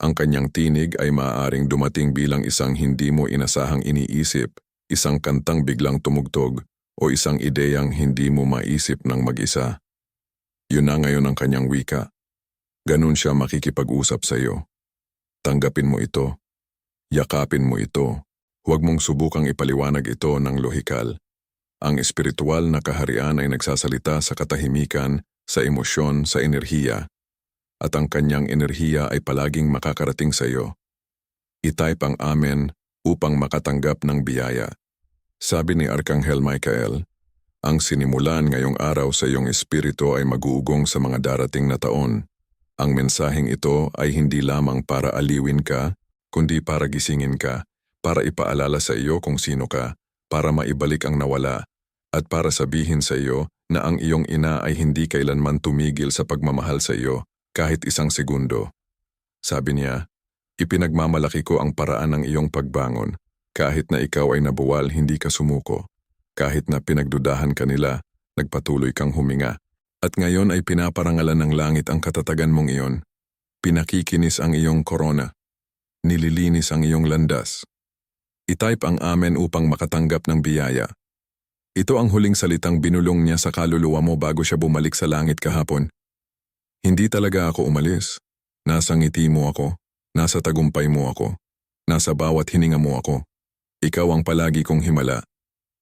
Ang kanyang tinig ay maaaring dumating bilang isang hindi mo inasahang iniisip, isang kantang biglang tumugtog, o isang ideyang hindi mo maisip ng mag-isa. Yun na ngayon ang kanyang wika. Ganun siya makikipag-usap sa iyo. Tanggapin mo ito. Yakapin mo ito. Huwag mong subukang ipaliwanag ito ng lohikal. Ang espiritual na kaharian ay nagsasalita sa katahimikan, sa emosyon, sa enerhiya. At ang kanyang enerhiya ay palaging makakarating sa iyo. I-type ang Amen upang makatanggap ng biyaya. Sabi ni Arkanghel Michael, ang sinimulan ngayong araw sa iyong espiritu ay mag-uugong sa mga darating na taon. Ang mensaheng ito ay hindi lamang para aliwin ka, kundi para gisingin ka, para ipaalala sa iyo kung sino ka, para maibalik ang nawala, at para sabihin sa iyo na ang iyong ina ay hindi kailanman tumigil sa pagmamahal sa iyo kahit isang segundo. Sabi niya, ipinagmamalaki ko ang paraan ng iyong pagbangon. Kahit na ikaw ay nabuwal, hindi ka sumuko. Kahit na pinagdudahan ka nila, nagpatuloy kang huminga. At ngayon ay pinaparangalan ng langit ang katatagan mong iyon. Pinakikinis ang iyong korona. Nililinis ang iyong landas. I-type ang Amen upang makatanggap ng biyaya. Ito ang huling salitang binulong niya sa kaluluwa mo bago siya bumalik sa langit kahapon. Hindi talaga ako umalis. Nasa ngiti mo ako. Nasa tagumpay mo ako. Nasa bawat hininga mo ako. Ikaw ang palagi kong himala.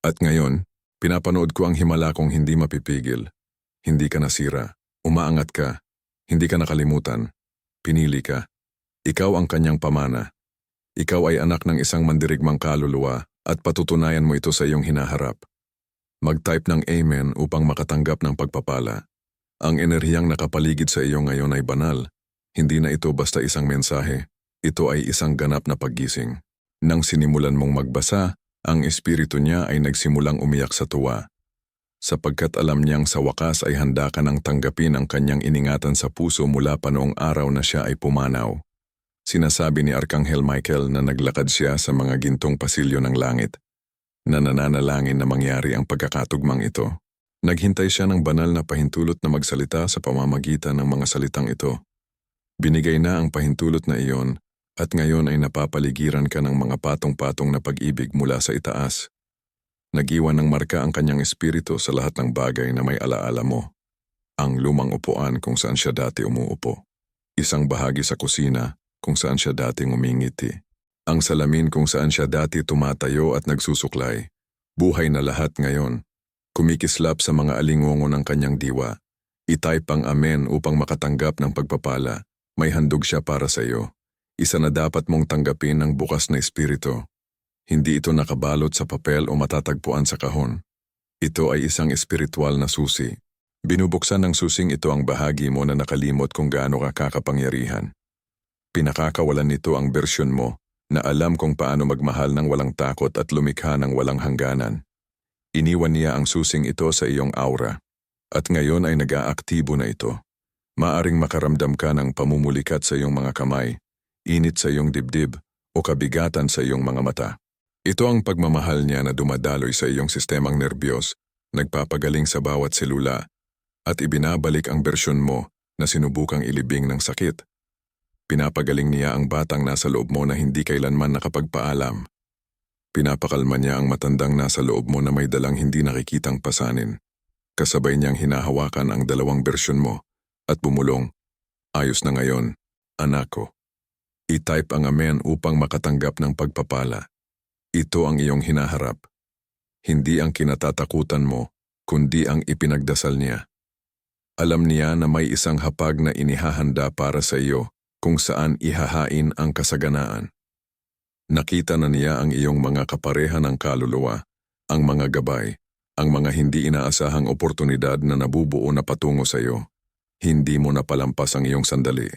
At ngayon, pinapanood ko ang himala kong hindi mapipigil. Hindi ka nasira. Umaangat ka. Hindi ka nakalimutan. Pinili ka. Ikaw ang kanyang pamana. Ikaw ay anak ng isang mandirigmang kaluluwa at patutunayan mo ito sa iyong hinaharap. Mag-type ng Amen upang makatanggap ng pagpapala. Ang enerhiyang nakapaligid sa iyo ngayon ay banal. Hindi na ito basta isang mensahe. Ito ay isang ganap na paggising. Nang sinimulan mong magbasa, ang espiritu niya ay nagsimulang umiyak sa tuwa. Sapagkat alam niyang sa wakas ay handa ka nang tanggapin ang kanyang iningatan sa puso mula pa noong araw na siya ay pumanaw. Sinasabi ni Arkanghel Michael na naglakad siya sa mga gintong pasilyo ng langit, na nananalangin na mangyari ang pagkakatugmang ito. Naghintay siya ng banal na pahintulot na magsalita sa pamamagitan ng mga salitang ito. Binigay na ang pahintulot na iyon, at ngayon ay napapaligiran ka ng mga patong-patong na pag-ibig mula sa itaas. Nag-iwan ng marka ang kanyang espiritu sa lahat ng bagay na may alaala mo. Ang lumang upuan kung saan siya dati umuupo. Isang bahagi sa kusina kung saan siya dati ngumingiti. Ang salamin kung saan siya dati tumatayo at nagsusuklay. Buhay na lahat ngayon. Kumikislap sa mga alingongo ng kanyang diwa. I-type ang Amen upang makatanggap ng pagpapala. May handog siya para sa iyo. Isa na dapat mong tanggapin ng bukas na espiritu. Hindi ito nakabalot sa papel o matatagpuan sa kahon. Ito ay isang espiritual na susi. Binubuksan ng susing ito ang bahagi mo na nakalimot kung gaano ka kakapangyarihan. Pinakakawalan nito ang bersyon mo na alam kung paano magmahal ng walang takot at lumikha ng walang hangganan. Iniwan niya ang susing ito sa iyong aura. At ngayon ay nag-aaktibo na ito. Maaring makaramdam ka ng pamumulikat sa iyong mga kamay, init sa iyong dibdib, o kabigatan sa iyong mga mata. Ito ang pagmamahal niya na dumadaloy sa iyong sistemang nerbiyos, nagpapagaling sa bawat selula, at ibinabalik ang bersyon mo na sinubukang ilibing ng sakit. Pinapagaling niya ang batang nasa loob mo na hindi kailanman nakapagpaalam. Pinapakalma niya ang matandang nasa loob mo na may dalang hindi nakikitang pasanin. Kasabay niyang hinahawakan ang dalawang bersyon mo at bumulong, Ayos na ngayon, anak ko. I-type ang amen upang makatanggap ng pagpapala. Ito ang iyong hinaharap. Hindi ang kinatatakutan mo, kundi ang ipinagdasal niya. Alam niya na may isang hapag na inihahanda para sa iyo kung saan ihahain ang kasaganaan. Nakita na niya ang iyong mga kapareha ng kaluluwa, ang mga gabay, ang mga hindi inaasahang oportunidad na nabubuo na patungo sa iyo. Hindi mo napalampas ang iyong sandali.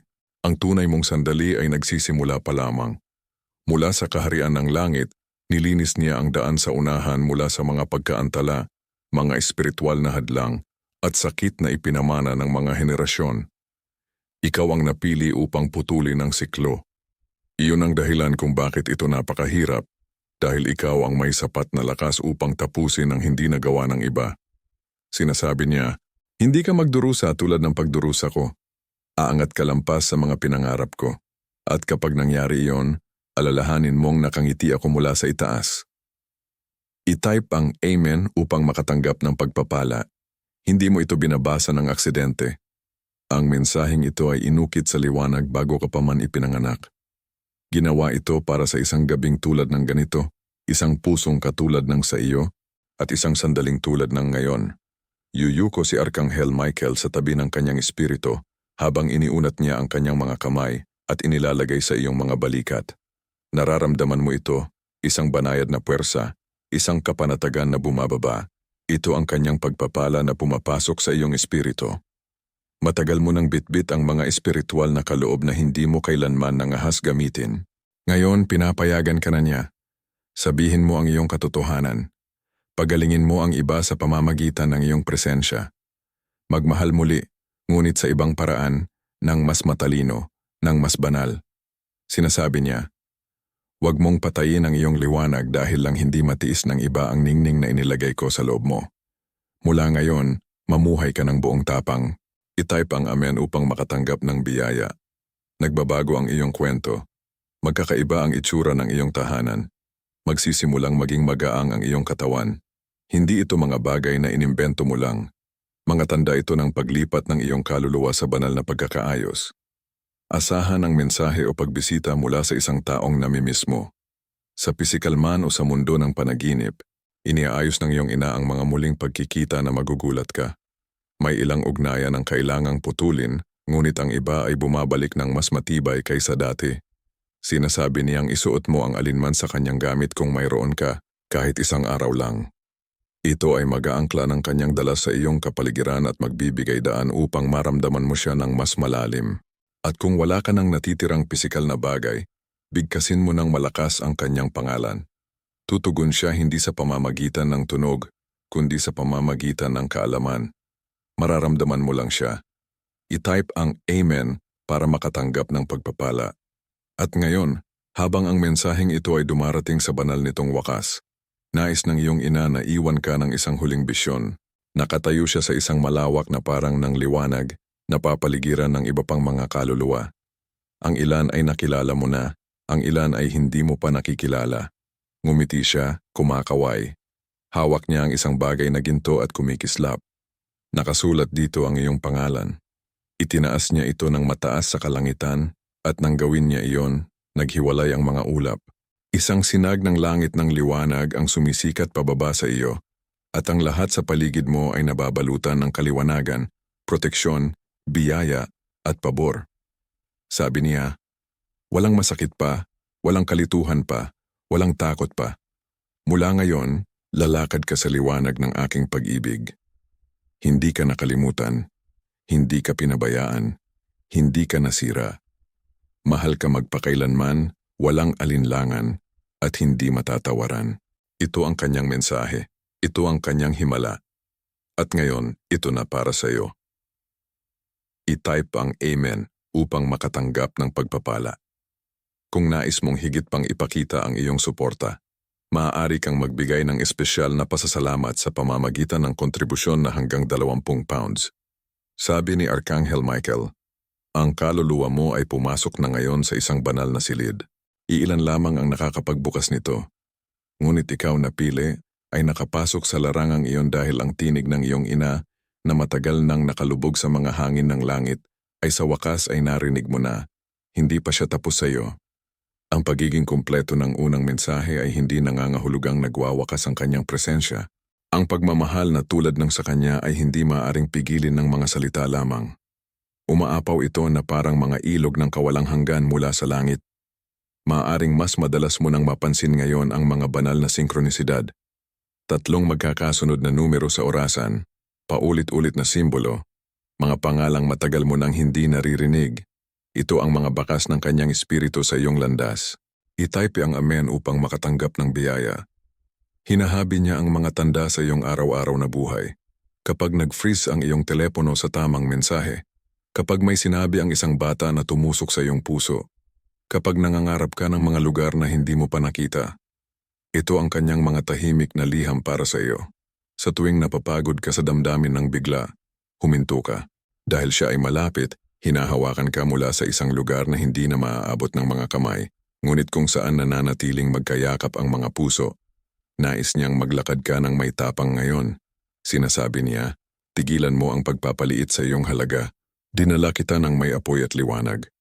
Ang tunay mong sandali ay nagsisimula pa lamang. Mula sa kaharian ng langit, nilinis niya ang daan sa unahan mula sa mga pagkaantala, mga espiritual na hadlang, at sakit na ipinamana ng mga henerasyon. Ikaw ang napili upang putulin ang siklo. Iyon ang dahilan kung bakit ito napakahirap, dahil ikaw ang may sapat na lakas upang tapusin ang hindi nagawa ng iba. Sinasabi niya, hindi ka magdurusa tulad ng pagdurusa ko. Aangat ka lampas sa mga pinangarap ko. At kapag nangyari iyon, alalahanin mong nakangiti ako mula sa itaas. I-type ang Amen upang makatanggap ng pagpapala. Hindi mo ito binabasa ng aksidente. Ang mensaheng ito ay inukit sa liwanag bago ka pa man ipinanganak. Ginawa ito para sa isang gabing tulad ng ganito, isang pusong katulad ng sa iyo, at isang sandaling tulad ng ngayon. Yuyuko si Arkanghel Michael sa tabi ng kanyang espiritu, habang iniunat niya ang kanyang mga kamay at inilalagay sa iyong mga balikat. Nararamdaman mo ito, isang banayad na puwersa, isang kapanatagan na bumababa. Ito ang kanyang pagpapala na pumapasok sa iyong espiritu. Matagal mo nang bitbit ang mga espiritual na kaloob na hindi mo kailanman nangahas gamitin. Ngayon, pinapayagan ka na niya. Sabihin mo ang iyong katotohanan. Pagalingin mo ang iba sa pamamagitan ng iyong presensya. Magmahal muli, ngunit sa ibang paraan, ng mas matalino, ng mas banal. Sinasabi niya, huwag mong patayin ang iyong liwanag dahil lang hindi matiis ng iba ang ningning na inilagay ko sa loob mo. Mula ngayon, mamuhay ka ng buong tapang. I-type ang amen upang makatanggap ng biyaya. Nagbabago ang iyong kwento. Magkakaiba ang itsura ng iyong tahanan. Magsisimulang maging magaang ang iyong katawan. Hindi ito mga bagay na inimbento mo lang. Mga tanda ito ng paglipat ng iyong kaluluwa sa banal na pagkakaayos. Asahan ang mensahe o pagbisita mula sa isang taong namimiss mo. Sa pisikal man o sa mundo ng panaginip, iniaayos ng iyong ina ang mga muling pagkikita na magugulat ka. May ilang ugnayan ang kailangang putulin, ngunit ang iba ay bumabalik ng mas matibay kaysa dati. Sinasabi niyang isuot mo ang alinman sa kanyang gamit kung mayroon ka, kahit isang araw lang. Ito ay mag-aangkla ng kanyang dala sa iyong kapaligiran at magbibigay daan upang maramdaman mo siya ng mas malalim. At kung wala ka ng natitirang pisikal na bagay, bigkasin mo ng malakas ang kanyang pangalan. Tutugon siya hindi sa pamamagitan ng tunog, kundi sa pamamagitan ng kaalaman. Mararamdaman mo lang siya. I-type ang Amen para makatanggap ng pagpapala. At ngayon, habang ang mensaheng ito ay dumarating sa banal nitong wakas, nais ng iyong ina na iwan ka ng isang huling bisyon. Nakatayo siya sa isang malawak na parang ng liwanag, napapaligiran ng iba pang mga kaluluwa. Ang ilan ay nakilala mo na, ang ilan ay hindi mo pa nakikilala. Ngumiti siya, kumakaway. Hawak niya ang isang bagay na ginto at kumikislap. Nakasulat dito ang iyong pangalan. Itinaas niya ito ng mataas sa kalangitan at nang gawin niya iyon, naghiwalay ang mga ulap. Isang sinag ng langit ng liwanag ang sumisikat pababa sa iyo at ang lahat sa paligid mo ay nababalutan ng kaliwanagan, proteksyon, biyaya at pabor. Sabi niya, walang masakit pa, walang kalituhan pa, walang takot pa. Mula ngayon, lalakad ka sa liwanag ng aking pag-ibig. Hindi ka nakalimutan, hindi ka pinabayaan, hindi ka nasira. Mahal ka magpakailanman, walang alinlangan, at hindi matatawaran. Ito ang kanyang mensahe, ito ang kanyang himala. At ngayon, ito na para sa iyo. I-type ang Amen upang makatanggap ng pagpapala. Kung nais mong higit pang ipakita ang iyong suporta, maaari kang magbigay ng espesyal na pasasalamat sa pamamagitan ng kontribusyon na hanggang 20 pounds. Sabi ni Arkanghel Michael, ang kaluluwa mo ay pumasok na ngayon sa isang banal na silid. Iilan lamang ang nakakapagbukas nito. Ngunit ikaw na pili ay nakapasok sa larangang iyon dahil ang tinig ng iyong ina na matagal nang nakalubog sa mga hangin ng langit ay sa wakas ay narinig mo na. Hindi pa siya tapos sa iyo. Ang pagiging kumpleto ng unang mensahe ay hindi nangangahulugang nagwawakas ang kanyang presensya. Ang pagmamahal na tulad ng sa kanya ay hindi maaaring pigilin ng mga salita lamang. Umaapaw ito na parang mga ilog ng kawalang hanggan mula sa langit. Maaaring mas madalas mo nang mapansin ngayon ang mga banal na sinkronisidad. 3 magkakasunod na numero sa orasan, paulit-ulit na simbolo, mga pangalang matagal mo nang hindi naririnig. Ito ang mga bakas ng kanyang espiritu sa iyong landas. I-type ang amen upang makatanggap ng biyaya. Hinahabi niya ang mga tanda sa iyong araw-araw na buhay. Kapag nag-freeze ang iyong telepono sa tamang mensahe, kapag may sinabi ang isang bata na tumusok sa iyong puso, kapag nangangarap ka ng mga lugar na hindi mo pa nakita, ito ang kanyang mga tahimik na liham para sa iyo. Sa tuwing napapagod ka sa damdamin ng bigla, huminto ka. Dahil siya ay malapit, hinahawakan ka mula sa isang lugar na hindi na maaabot ng mga kamay, ngunit kung saan nananatiling magkayakap ang mga puso. Nais niyang maglakad ka ng may tapang ngayon. Sinasabi niya, tigilan mo ang pagpapaliit sa iyong halaga. Dinala kita ng may apoy at liwanag.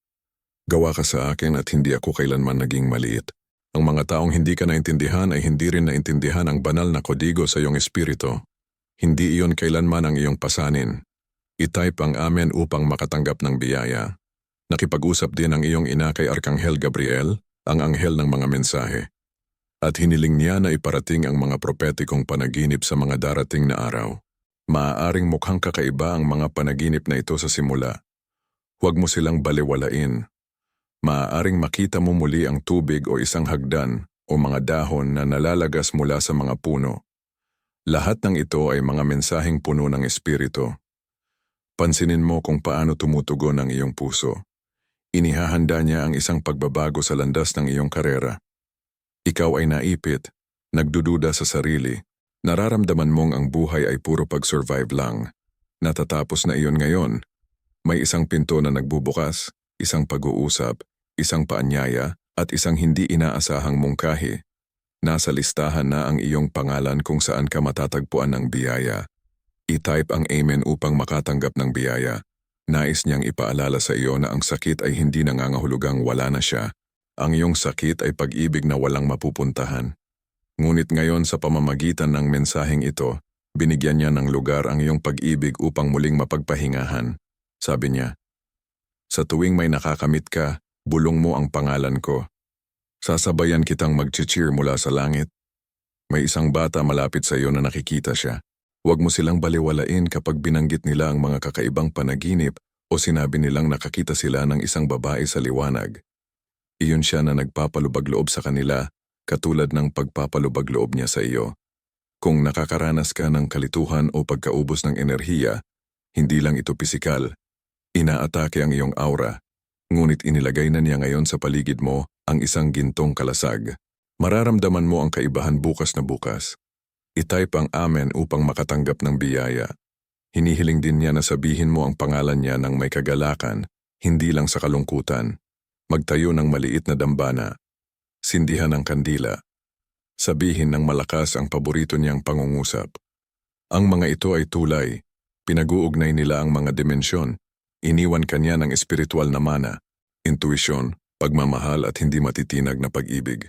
Gawa ka sa akin at hindi ako kailanman naging maliit. Ang mga taong hindi ka naintindihan ay hindi rin naintindihan ang banal na kodigo sa iyong espiritu. Hindi iyon kailanman ang iyong pasanin. I-type ang amen upang makatanggap ng biyaya. Nakipag-usap din ang iyong ina kay Arkanghel Gabriel, ang anghel ng mga mensahe. At hiniling niya na iparating ang mga propetikong panaginip sa mga darating na araw. Maaaring mukhang kakaiba ang mga panaginip na ito sa simula. Huwag mo silang balewalain. Maaaring makita mo muli ang tubig o isang hagdan o mga dahon na nalalagas mula sa mga puno. Lahat ng ito ay mga mensaheng puno ng espiritu. Pansinin mo kung paano tumutugon ang iyong puso. Inihahanda niya ang isang pagbabago sa landas ng iyong karera. Ikaw ay naipit, nagdududa sa sarili, nararamdaman mong ang buhay ay puro pag-survive lang. Natatapos na iyon ngayon. May isang pinto na nagbubukas, isang pag-uusap, isang paanyaya, at isang hindi inaasahang mungkahi. Nasa listahan na ang iyong pangalan kung saan ka matatagpuan ng biyaya. I-type ang amen upang makatanggap ng biyaya. Nais niyang ipaalala sa iyo na ang sakit ay hindi nangangahulugang wala na siya. Ang iyong sakit ay pag-ibig na walang mapupuntahan. Ngunit ngayon sa pamamagitan ng mensaheng ito, binigyan niya ng lugar ang iyong pag-ibig upang muling mapagpahingahan. Sabi niya, sa tuwing may nakakamit ka, bulong mo ang pangalan ko. Sasabayan kitang mag-cheer mula sa langit. May isang bata malapit sa iyo na nakikita siya. Huwag mo silang baliwalain kapag binanggit nila ang mga kakaibang panaginip o sinabi nilang nakakita sila ng isang babae sa liwanag. Iyon siya na nagpapalubag loob sa kanila, katulad ng pagpapalubag loob niya sa iyo. Kung nakakaranas ka ng kalituhan o pagkaubos ng enerhiya, hindi lang ito pisikal. Inaatake ang iyong aura, ngunit inilagay na niya ngayon sa paligid mo ang isang gintong kalasag. Mararamdaman mo ang kaibahan bukas na bukas. I-type ang amen upang makatanggap ng biyaya. Hinihiling din niya na sabihin mo ang pangalan niya ng may kagalakan, hindi lang sa kalungkutan. Magtayo ng maliit na dambana. Sindihan ang kandila. Sabihin ng malakas ang paborito niyang pangungusap. Ang mga ito ay tulay. Pinag-uugnay nila ang mga dimensyon. Iniwan kanya ng espiritual na mana, intuisyon, pagmamahal at hindi matitinag na pag-ibig.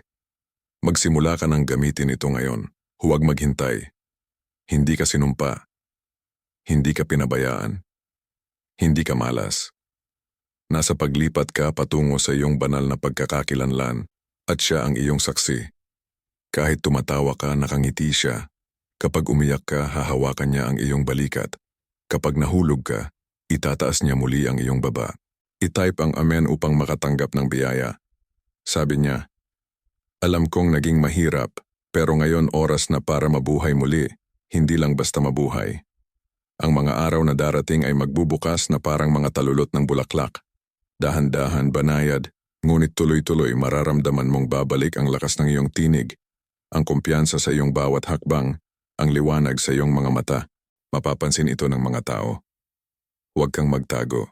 Magsimula ka ng gamitin ito ngayon. Huwag maghintay. Hindi ka sinumpa. Hindi ka pinabayaan. Hindi ka malas. Nasa paglipat ka patungo sa iyong banal na pagkakakilanlan at siya ang iyong saksi. Kahit tumatawa ka, nakangiti siya. Kapag umiyak ka, hahawakan niya ang iyong balikat. Kapag nahulog ka, itataas niya muli ang iyong baba. I-type ang amen upang makatanggap ng biyaya. Sabi niya, alam kong naging mahirap, pero ngayon oras na para mabuhay muli, hindi lang basta mabuhay. Ang mga araw na darating ay magbubukas na parang mga talulot ng bulaklak. Dahan-dahan, banayad, ngunit tuloy-tuloy mararamdaman mong babalik ang lakas ng iyong tinig, ang kumpiyansa sa iyong bawat hakbang, ang liwanag sa iyong mga mata. Mapapansin ito ng mga tao. Huwag kang magtago.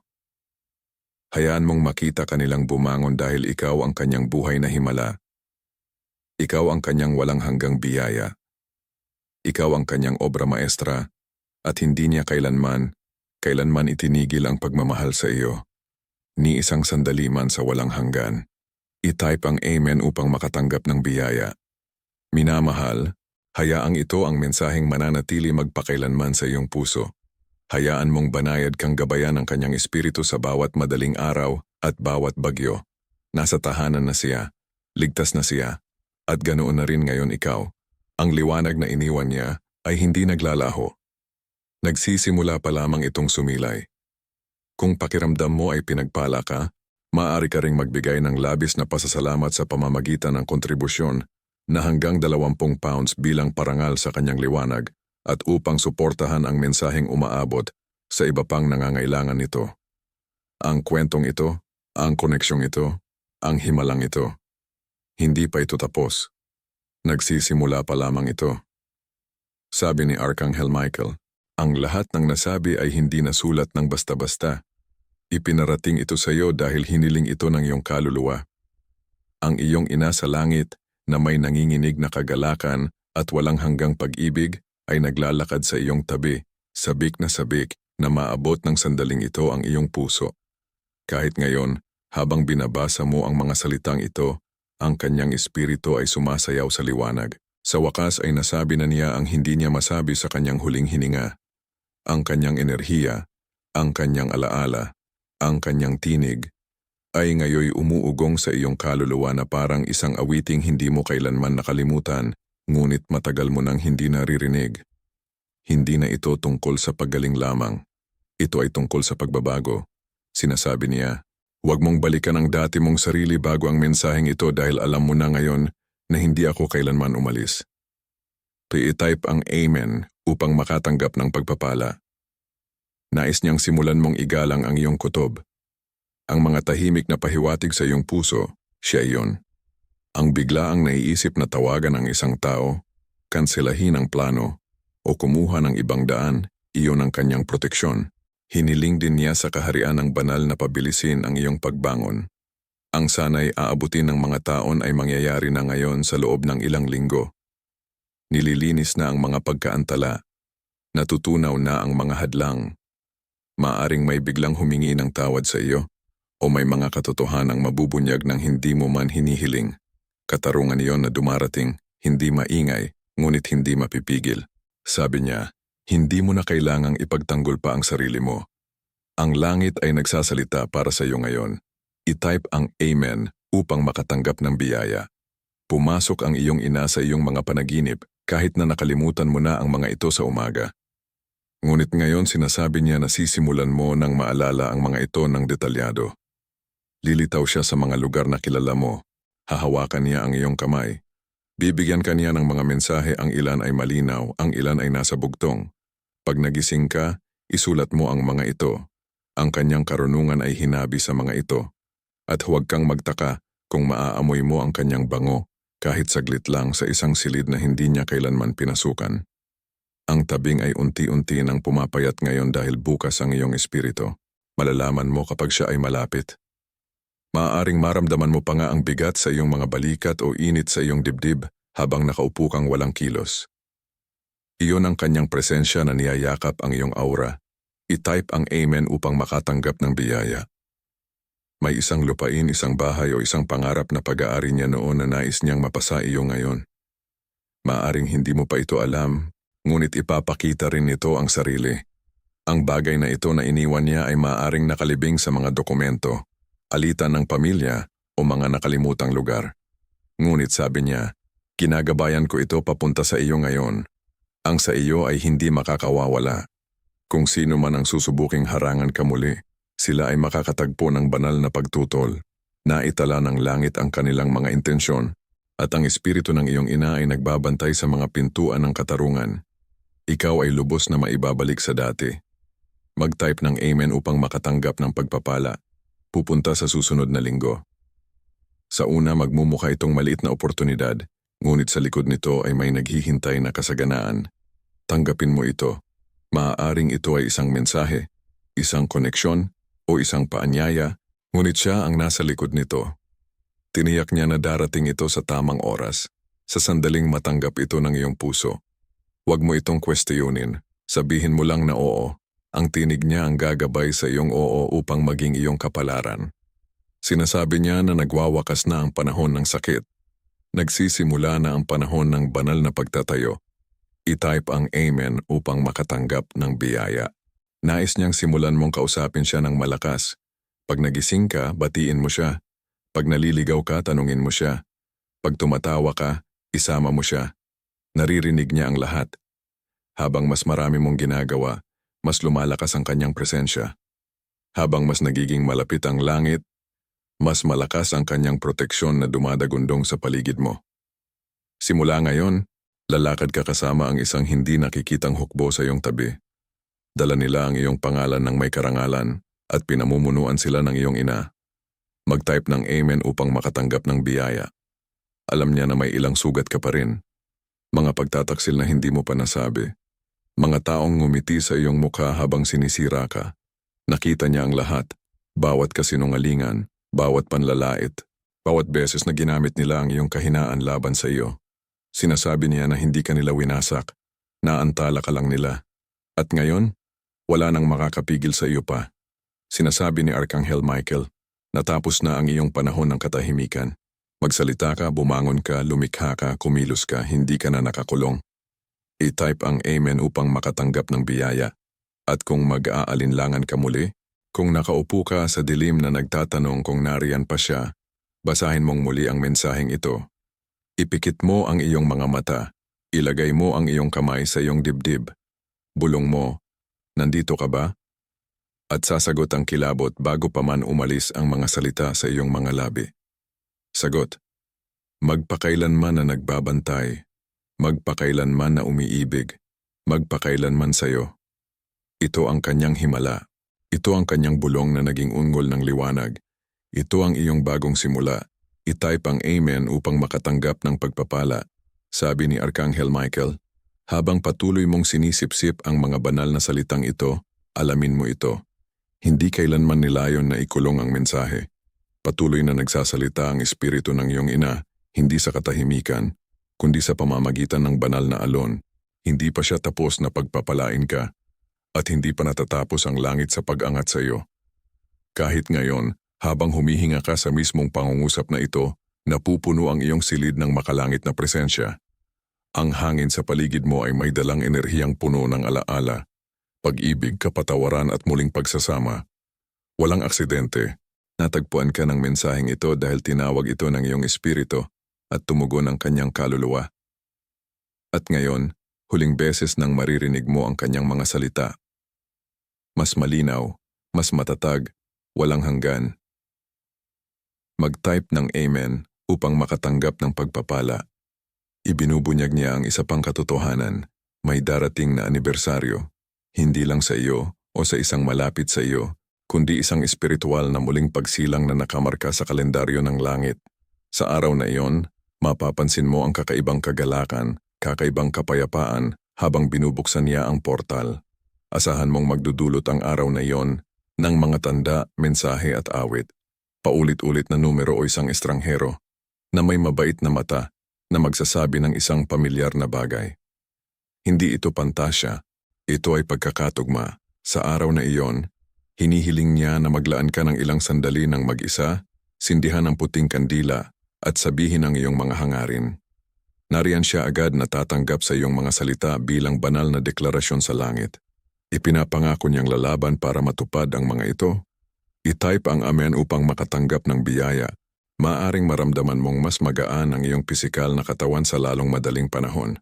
Hayaan mong makita kanilang bumangon dahil ikaw ang kanyang buhay na himala. Ikaw ang kanyang walang hanggang biyaya. Ikaw ang kanyang obra maestra at hindi niya kailanman itinigil ang pagmamahal sa iyo. ni isang sandali man sa walang hanggan. I-type ang Amen upang makatanggap ng biyaya. Minamahal, hayaang ito ang mensaheng mananatili magpakailanman sa iyong puso. Hayaan mong banayad kang gabayan ng kanyang espiritu sa bawat madaling araw at bawat bagyo. Nasa tahanan na siya, ligtas na siya, at ganoon na rin ngayon ikaw. Ang liwanag na iniwan niya ay hindi naglalaho. Nagsisimula pa lamang itong sumilay. Kung pakiramdam mo ay pinagpala ka, maaari ka ring magbigay ng labis na pasasalamat sa pamamagitan ng kontribusyon na hanggang 20 pounds bilang parangal sa kanyang liwanag at upang suportahan ang mensaheng umaabot sa iba pang nangangailangan nito. Ang kwentong ito, ang koneksyong ito, ang himalang ito. Hindi pa ito tapos. Nagsisimula pa lamang ito. Sabi ni Arkanghel Michael, ang lahat ng nasabi ay hindi nasulat ng basta-basta. Ipinarating ito sa iyo dahil hiniling ito ng iyong kaluluwa. Ang iyong ina sa langit na may nanginginig na kagalakan at walang hanggang pag-ibig ay naglalakad sa iyong tabi, sabik na maabot ng sandaling ito ang iyong puso. Kahit ngayon, habang binabasa mo ang mga salitang ito, ang kanyang espiritu ay sumasayaw sa liwanag. Sa wakas ay nasabi na niya ang hindi niya masabi sa kanyang huling hininga. Ang kanyang enerhiya, ang kanyang alaala, ang kanyang tinig, ay ngayoy umuugong sa iyong kaluluwa na parang isang awiting hindi mo kailanman nakalimutan, ngunit matagal mo nang hindi naririnig. Hindi na ito tungkol sa paggaling lamang. Ito ay tungkol sa pagbabago. Sinasabi niya, huwag mong balikan ang dati mong sarili bago ang mensaheng ito dahil alam mo na ngayon na hindi ako kailanman umalis. I-type ang Amen upang makatanggap ng pagpapala. Nais niyang simulan mong igalang ang iyong kutob. Ang mga tahimik na pahiwatig sa iyong puso, siya iyon. Ang biglaang naiisip na tawagan ang isang tao, kanselahin ang plano, o kumuha ng ibang daan, iyon ang kanyang proteksyon. Hiniling din niya sa kaharian ng banal na pabilisin ang iyong pagbangon. Ang sana'y aabutin ng mga taon ay mangyayari na ngayon sa loob ng ilang linggo. Nililinis na ang mga pagkaantala. Natutunaw na ang mga hadlang. Maaring may biglang humingi ng tawad sa iyo, o may mga katotohanang mabubunyag ng hindi mo man hinihiling. Katarungan iyon na dumarating, hindi maingay, ngunit hindi mapipigil. Sabi niya, hindi mo na kailangang ipagtanggol pa ang sarili mo. Ang langit ay nagsasalita para sa iyo ngayon. I-type ang Amen upang makatanggap ng biyaya. Pumasok ang iyong ina sa iyong mga panaginip kahit na nakalimutan mo na ang mga ito sa umaga. Ngunit ngayon sinasabi niya na sisimulan mo nang maalala ang mga ito ng detalyado. Lilitaw siya sa mga lugar na kilala mo. Hahawakan niya ang iyong kamay. Bibigyan ka niya ng mga mensahe, ang ilan ay malinaw, ang ilan ay nasa bugtong. Pag nagising ka, isulat mo ang mga ito. Ang kanyang karunungan ay hinabi sa mga ito. At huwag kang magtaka kung maaamoy mo ang kanyang bango kahit saglit lang sa isang silid na hindi niya kailanman pinasukan. Ang tabing ay unti-unti nang pumapayat ngayon dahil bukas ang iyong espiritu. Malalaman mo kapag siya ay malapit. Maaaring maramdaman mo pa nga ang bigat sa iyong mga balikat o init sa iyong dibdib habang nakaupo kang walang kilos. Iyon ang kanyang presensya na niyayakap ang iyong aura. I-type ang Amen upang makatanggap ng biyaya. May isang lupain, isang bahay o isang pangarap na pag-aari niya noon na nais niyang mapasa iyo ngayon. Maaaring hindi mo pa ito alam, ngunit ipapakita rin nito ang sarili. Ang bagay na ito na iniwan niya ay maaaring nakalibing sa mga dokumento, alitan ng pamilya o mga nakalimutang lugar. Ngunit sabi niya, kinagabayan ko ito papunta sa iyo ngayon. Ang sa iyo ay hindi makakawawala. Kung sino man ang susubuking harangan ka muli, sila ay makakatagpo ng banal na pagtutol. Naitala ng langit ang kanilang mga intensyon, at ang espiritu ng iyong ina ay nagbabantay sa mga pintuan ng katarungan. Ikaw ay lubos na maibabalik sa dati. Mag-type ng Amen upang makatanggap ng pagpapala. Pupunta sa susunod na linggo. Sa una magmumukha itong maliit na oportunidad, ngunit sa likod nito ay may naghihintay na kasaganaan. Tanggapin mo ito. Maaaring ito ay isang mensahe, isang koneksyon, o isang paanyaya, ngunit siya ang nasa likod nito. Tiniyak niya na darating ito sa tamang oras, sa sandaling matanggap ito ng iyong puso. Huwag mo itong kwestiyonin, sabihin mo lang na oo. Ang tinig niya ang gagabay sa iyong oo upang maging iyong kapalaran. Sinasabi niya na nagwawakas na ang panahon ng sakit. Nagsisimula na ang panahon ng banal na pagtatayo. I-type ang Amen upang makatanggap ng biyaya. Nais niyang simulan mong kausapin siya ng malakas. Pag nagising ka, batiin mo siya. Pag naliligaw ka, tanungin mo siya. Pag tumatawa ka, isama mo siya. Naririnig niya ang lahat. Habang mas marami mong ginagawa, mas lumalakas ang kanyang presensya. Habang mas nagiging malapit ang langit, mas malakas ang kanyang proteksyon na dumadagundong sa paligid mo. Simula ngayon, lalakad ka kasama ang isang hindi nakikitang hukbo sa iyong tabi. Dala nila ang iyong pangalan ng may karangalan at pinamumunuan sila ng iyong ina. Mag-type ng Amen upang makatanggap ng biyaya. Alam niya na may ilang sugat ka pa rin. Mga pagtataksil na hindi mo pa nasabi. Mga taong ngumiti sa iyong mukha habang sinisira ka. Nakita niya ang lahat, bawat kasinungalingan, bawat panlalait, bawat beses na ginamit nila ang iyong kahinaan laban sa iyo. Sinasabi niya na hindi ka nila winasak, naantala ka lang nila. At ngayon, wala nang makakapigil sa iyo pa. Sinasabi ni Arkanghel Michael, natapos na ang iyong panahon ng katahimikan. Magsalita ka, bumangon ka, lumikha ka, kumilos ka, hindi ka na nakakulong. I-type ang Amen upang makatanggap ng biyaya. At kung mag-aalinlangan ka muli, kung nakaupo ka sa dilim na nagtatanong kung nariyan pa siya, basahin mong muli ang mensaheng ito. Ipikit mo ang iyong mga mata, ilagay mo ang iyong kamay sa iyong dibdib. Bulong mo, nandito ka ba? At sasagot ang kilabot bago pa man umalis ang mga salita sa iyong mga labi. Sagot, magpakailanman na nagbabantay, magpakailanman na umiibig, magpakailanman sayo. Ito ang kanyang himala. Ito ang kanyang bulong na naging ungol ng liwanag. Ito ang iyong bagong simula. I-type ang Amen upang makatanggap ng pagpapala. Sabi ni Arkanghel Michael, habang patuloy mong sinisipsip ang mga banal na salitang ito, alamin mo ito. Hindi kailanman nilayon na ikulong ang mensahe. Patuloy na nagsasalita ang espiritu ng iyong ina, hindi sa katahimikan, kundi sa pamamagitan ng banal na alon. Hindi pa siya tapos na pagpapalain ka, at hindi pa natatapos ang langit sa pag-angat sa iyo. Kahit ngayon, habang humihinga ka sa mismong pangungusap na ito, napupuno ang iyong silid ng makalangit na presensya. Ang hangin sa paligid mo ay may dalang enerhiyang puno ng alaala, pag-ibig, kapatawaran at muling pagsasama. Walang aksidente. Natagpuan ka ng mensaheng ito dahil tinawag ito ng iyong espiritu at tumugon ang kanyang kaluluwa. At ngayon, huling beses nang maririnig mo ang kanyang mga salita. Mas malinaw, mas matatag, walang hanggan. Mag-type ng Amen upang makatanggap ng pagpapala. Ibinubunyag niya ang isa pang katotohanan, may darating na anibersaryo, hindi lang sa iyo o sa isang malapit sa iyo, kundi isang espiritual na muling pagsilang na nakamarka sa kalendaryo ng langit. Sa araw na iyon, mapapansin mo ang kakaibang kagalakan, kakaibang kapayapaan habang binubuksan niya ang portal. Asahan mong magdudulot ang araw na iyon ng mga tanda, mensahe at awit. Paulit-ulit na numero o isang estranghero na may mabait na mata na magsasabi ng isang pamilyar na bagay. Hindi ito pantasya, ito ay pagkakatugma. Sa araw na iyon, hinihiling niya na maglaan ka ng ilang sandali ng mag-isa, sindihan ang puting kandila at sabihin ang iyong mga hangarin. Nariyan siya agad na tatanggap sa iyong mga salita bilang banal na deklarasyon sa langit. Ipinapangako niyang lalaban para matupad ang mga ito. I-type ang Amen upang makatanggap ng biyaya. Maaring maramdaman mong mas magaan ang iyong pisikal na katawan sa lalong madaling panahon.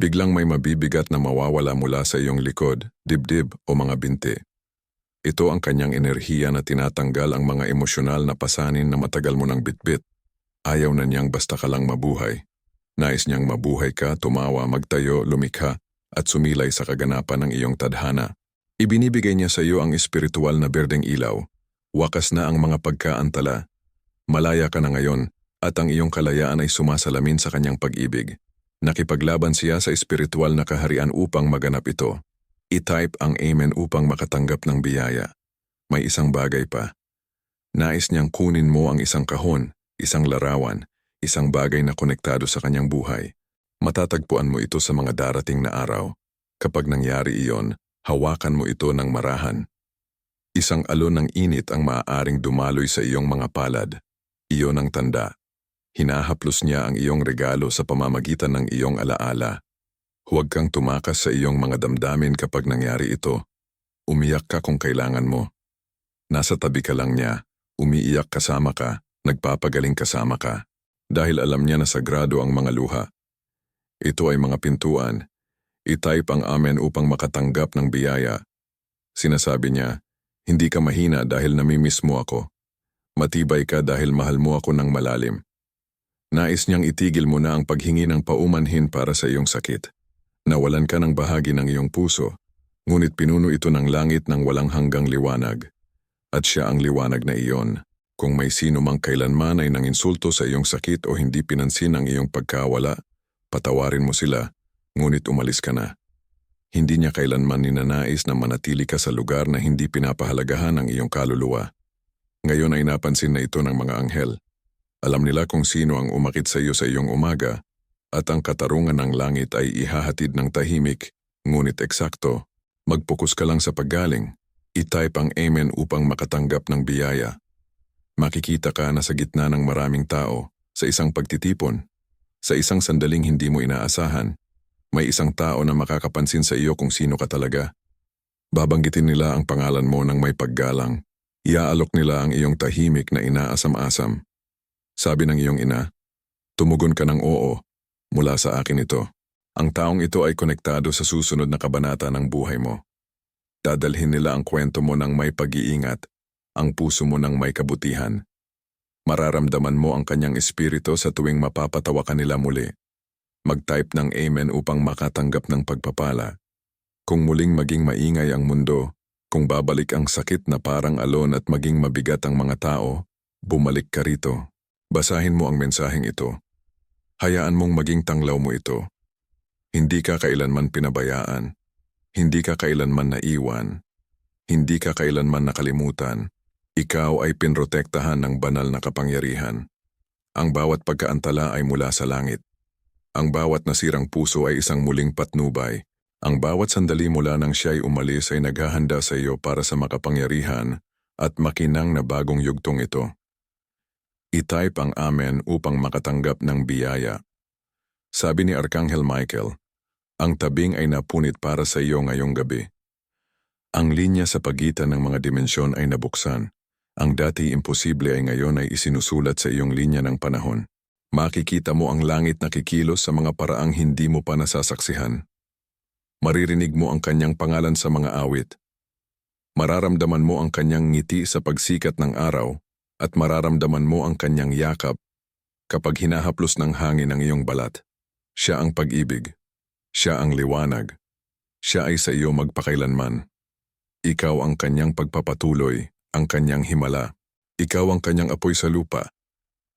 Biglang may mabibigat na mawawala mula sa iyong likod, dibdib o mga binti. Ito ang kanyang enerhiya na tinatanggal ang mga emosyonal na pasanin na matagal mo nang bitbit. Ayaw na niyang basta ka lang mabuhay. Nais niyang mabuhay ka, tumawa, magtayo, lumikha, at sumilay sa kaganapan ng iyong tadhana. Ibinibigay niya sa iyo ang espiritual na berdeng ilaw. Wakas na ang mga pagkaantala. Malaya ka na ngayon, at ang iyong kalayaan ay sumasalamin sa kanyang pag-ibig. Nakipaglaban siya sa espiritual na kaharian upang maganap ito. I-type ang Amen upang makatanggap ng biyaya. May isang bagay pa. Nais niyang kunin mo ang isang kahon, isang larawan, isang bagay na konektado sa kanyang buhay. Matatagpuan mo ito sa mga darating na araw. Kapag nangyari iyon, Hawakan mo ito ng marahan. Isang alon ng init ang maaaring dumaloy sa iyong mga palad. Iyon ang tanda. Hinahaplos niya ang iyong regalo sa pamamagitan ng iyong alaala. Huwag kang tumakas sa iyong mga damdamin kapag nangyari ito. Umiyak ka kung kailangan mo. Nasa tabi ka lang niya, umiiyak kasama ka, nagpapagaling kasama ka. Dahil alam niya na sagrado ang mga luha. Ito ay mga pintuan. I-type ang amen upang makatanggap ng biyaya. Sinasabi niya, hindi ka mahina dahil namimiss mo ako. Matibay ka dahil mahal mo ako ng malalim. Nais niyang itigil mo na ang paghingi ng paumanhin para sa iyong sakit. Nawalan ka ng bahagi ng iyong puso, ngunit pinuno ito ng langit ng walang hanggang liwanag. At siya ang liwanag na iyon. Kung may sino mang kailanman ay nanginsulto sa iyong sakit o hindi pinansin ang iyong pagkawala, patawarin mo sila, ngunit umalis ka na. Hindi niya kailanman ninanais na manatili ka sa lugar na hindi pinapahalagahan ang iyong kaluluwa. Ngayon ay napansin na ito ng mga anghel. Alam nila kung sino ang umakit sa iyo sa iyong umaga, at ang katarungan ng langit ay ihahatid ng tahimik, ngunit eksakto. Mag-focus ka lang sa paggaling. I-type ang amen upang makatanggap ng biyaya. Makikita ka na sa gitna ng maraming tao, sa isang pagtitipon, sa isang sandaling hindi mo inaasahan, may isang tao na makakapansin sa iyo kung sino ka talaga. Babanggitin nila ang pangalan mo ng may paggalang. Iaalok nila ang iyong tahimik na inaasam-asam. Sabi ng iyong ina, tumugon ka ng oo, mula sa akin ito. Ang taong ito ay konektado sa susunod na kabanata ng buhay mo. Dadalhin nila ang kwento mo ng may pag-iingat, ang puso mo ng may kabutihan. Mararamdaman mo ang kanyang espiritu sa tuwing mapapatawa ka nila muli. Mag-type ng amen upang makatanggap ng pagpapala. Kung muling maging maingay ang mundo, kung babalik ang sakit na parang alon at maging mabigat ang mga tao, bumalik ka rito. Basahin mo ang mensaheng ito. Hayaan mong maging tanglaw mo ito. Hindi ka kailanman pinabayaan. Hindi ka kailanman naiwan. Hindi ka kailanman nakalimutan. Ikaw ay pinrotektahan ng banal na kapangyarihan. Ang bawat pagkaantala ay mula sa langit. Ang bawat nasirang puso ay isang muling patnubay. Ang bawat sandali mula nang siya'y umalis ay naghahanda sa iyo para sa makapangyarihan at makinang na bagong yugtong ito. I-type ang amen upang makatanggap ng biyaya. Sabi ni Arkanghel Michael, ang tabing ay napunit para sa iyo ngayong gabi. Ang linya sa pagitan ng mga dimensyon ay nabuksan. Ang dati imposible ay ngayon ay isinusulat sa iyong linya ng panahon. Makikita mo ang langit na kikilos sa mga paraang hindi mo pa nasasaksihan. Maririnig mo ang kanyang pangalan sa mga awit. Mararamdaman mo ang kanyang ngiti sa pagsikat ng araw at mararamdaman mo ang kanyang yakap kapag hinahaplos ng hangin ang iyong balat. Siya ang pag-ibig. Siya ang liwanag. Siya ay sa iyo magpakailanman. Ikaw ang kanyang pagpapatuloy, ang kanyang himala. Ikaw ang kanyang apoy sa lupa.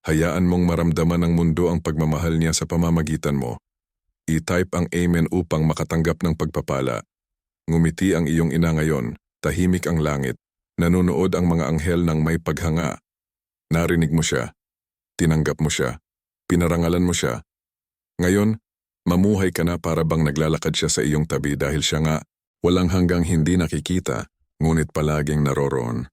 Hayaan mong maramdaman ng mundo ang pagmamahal niya sa pamamagitan mo. I-type ang amen upang makatanggap ng pagpapala. Ngumiti ang iyong ina ngayon, tahimik ang langit. Nanonood ang mga anghel ng may paghanga. Narinig mo siya. Tinanggap mo siya. Pinarangalan mo siya. Ngayon, mamuhay ka na para bang naglalakad siya sa iyong tabi dahil siya nga walang hanggang hindi nakikita, ngunit palaging naroroon.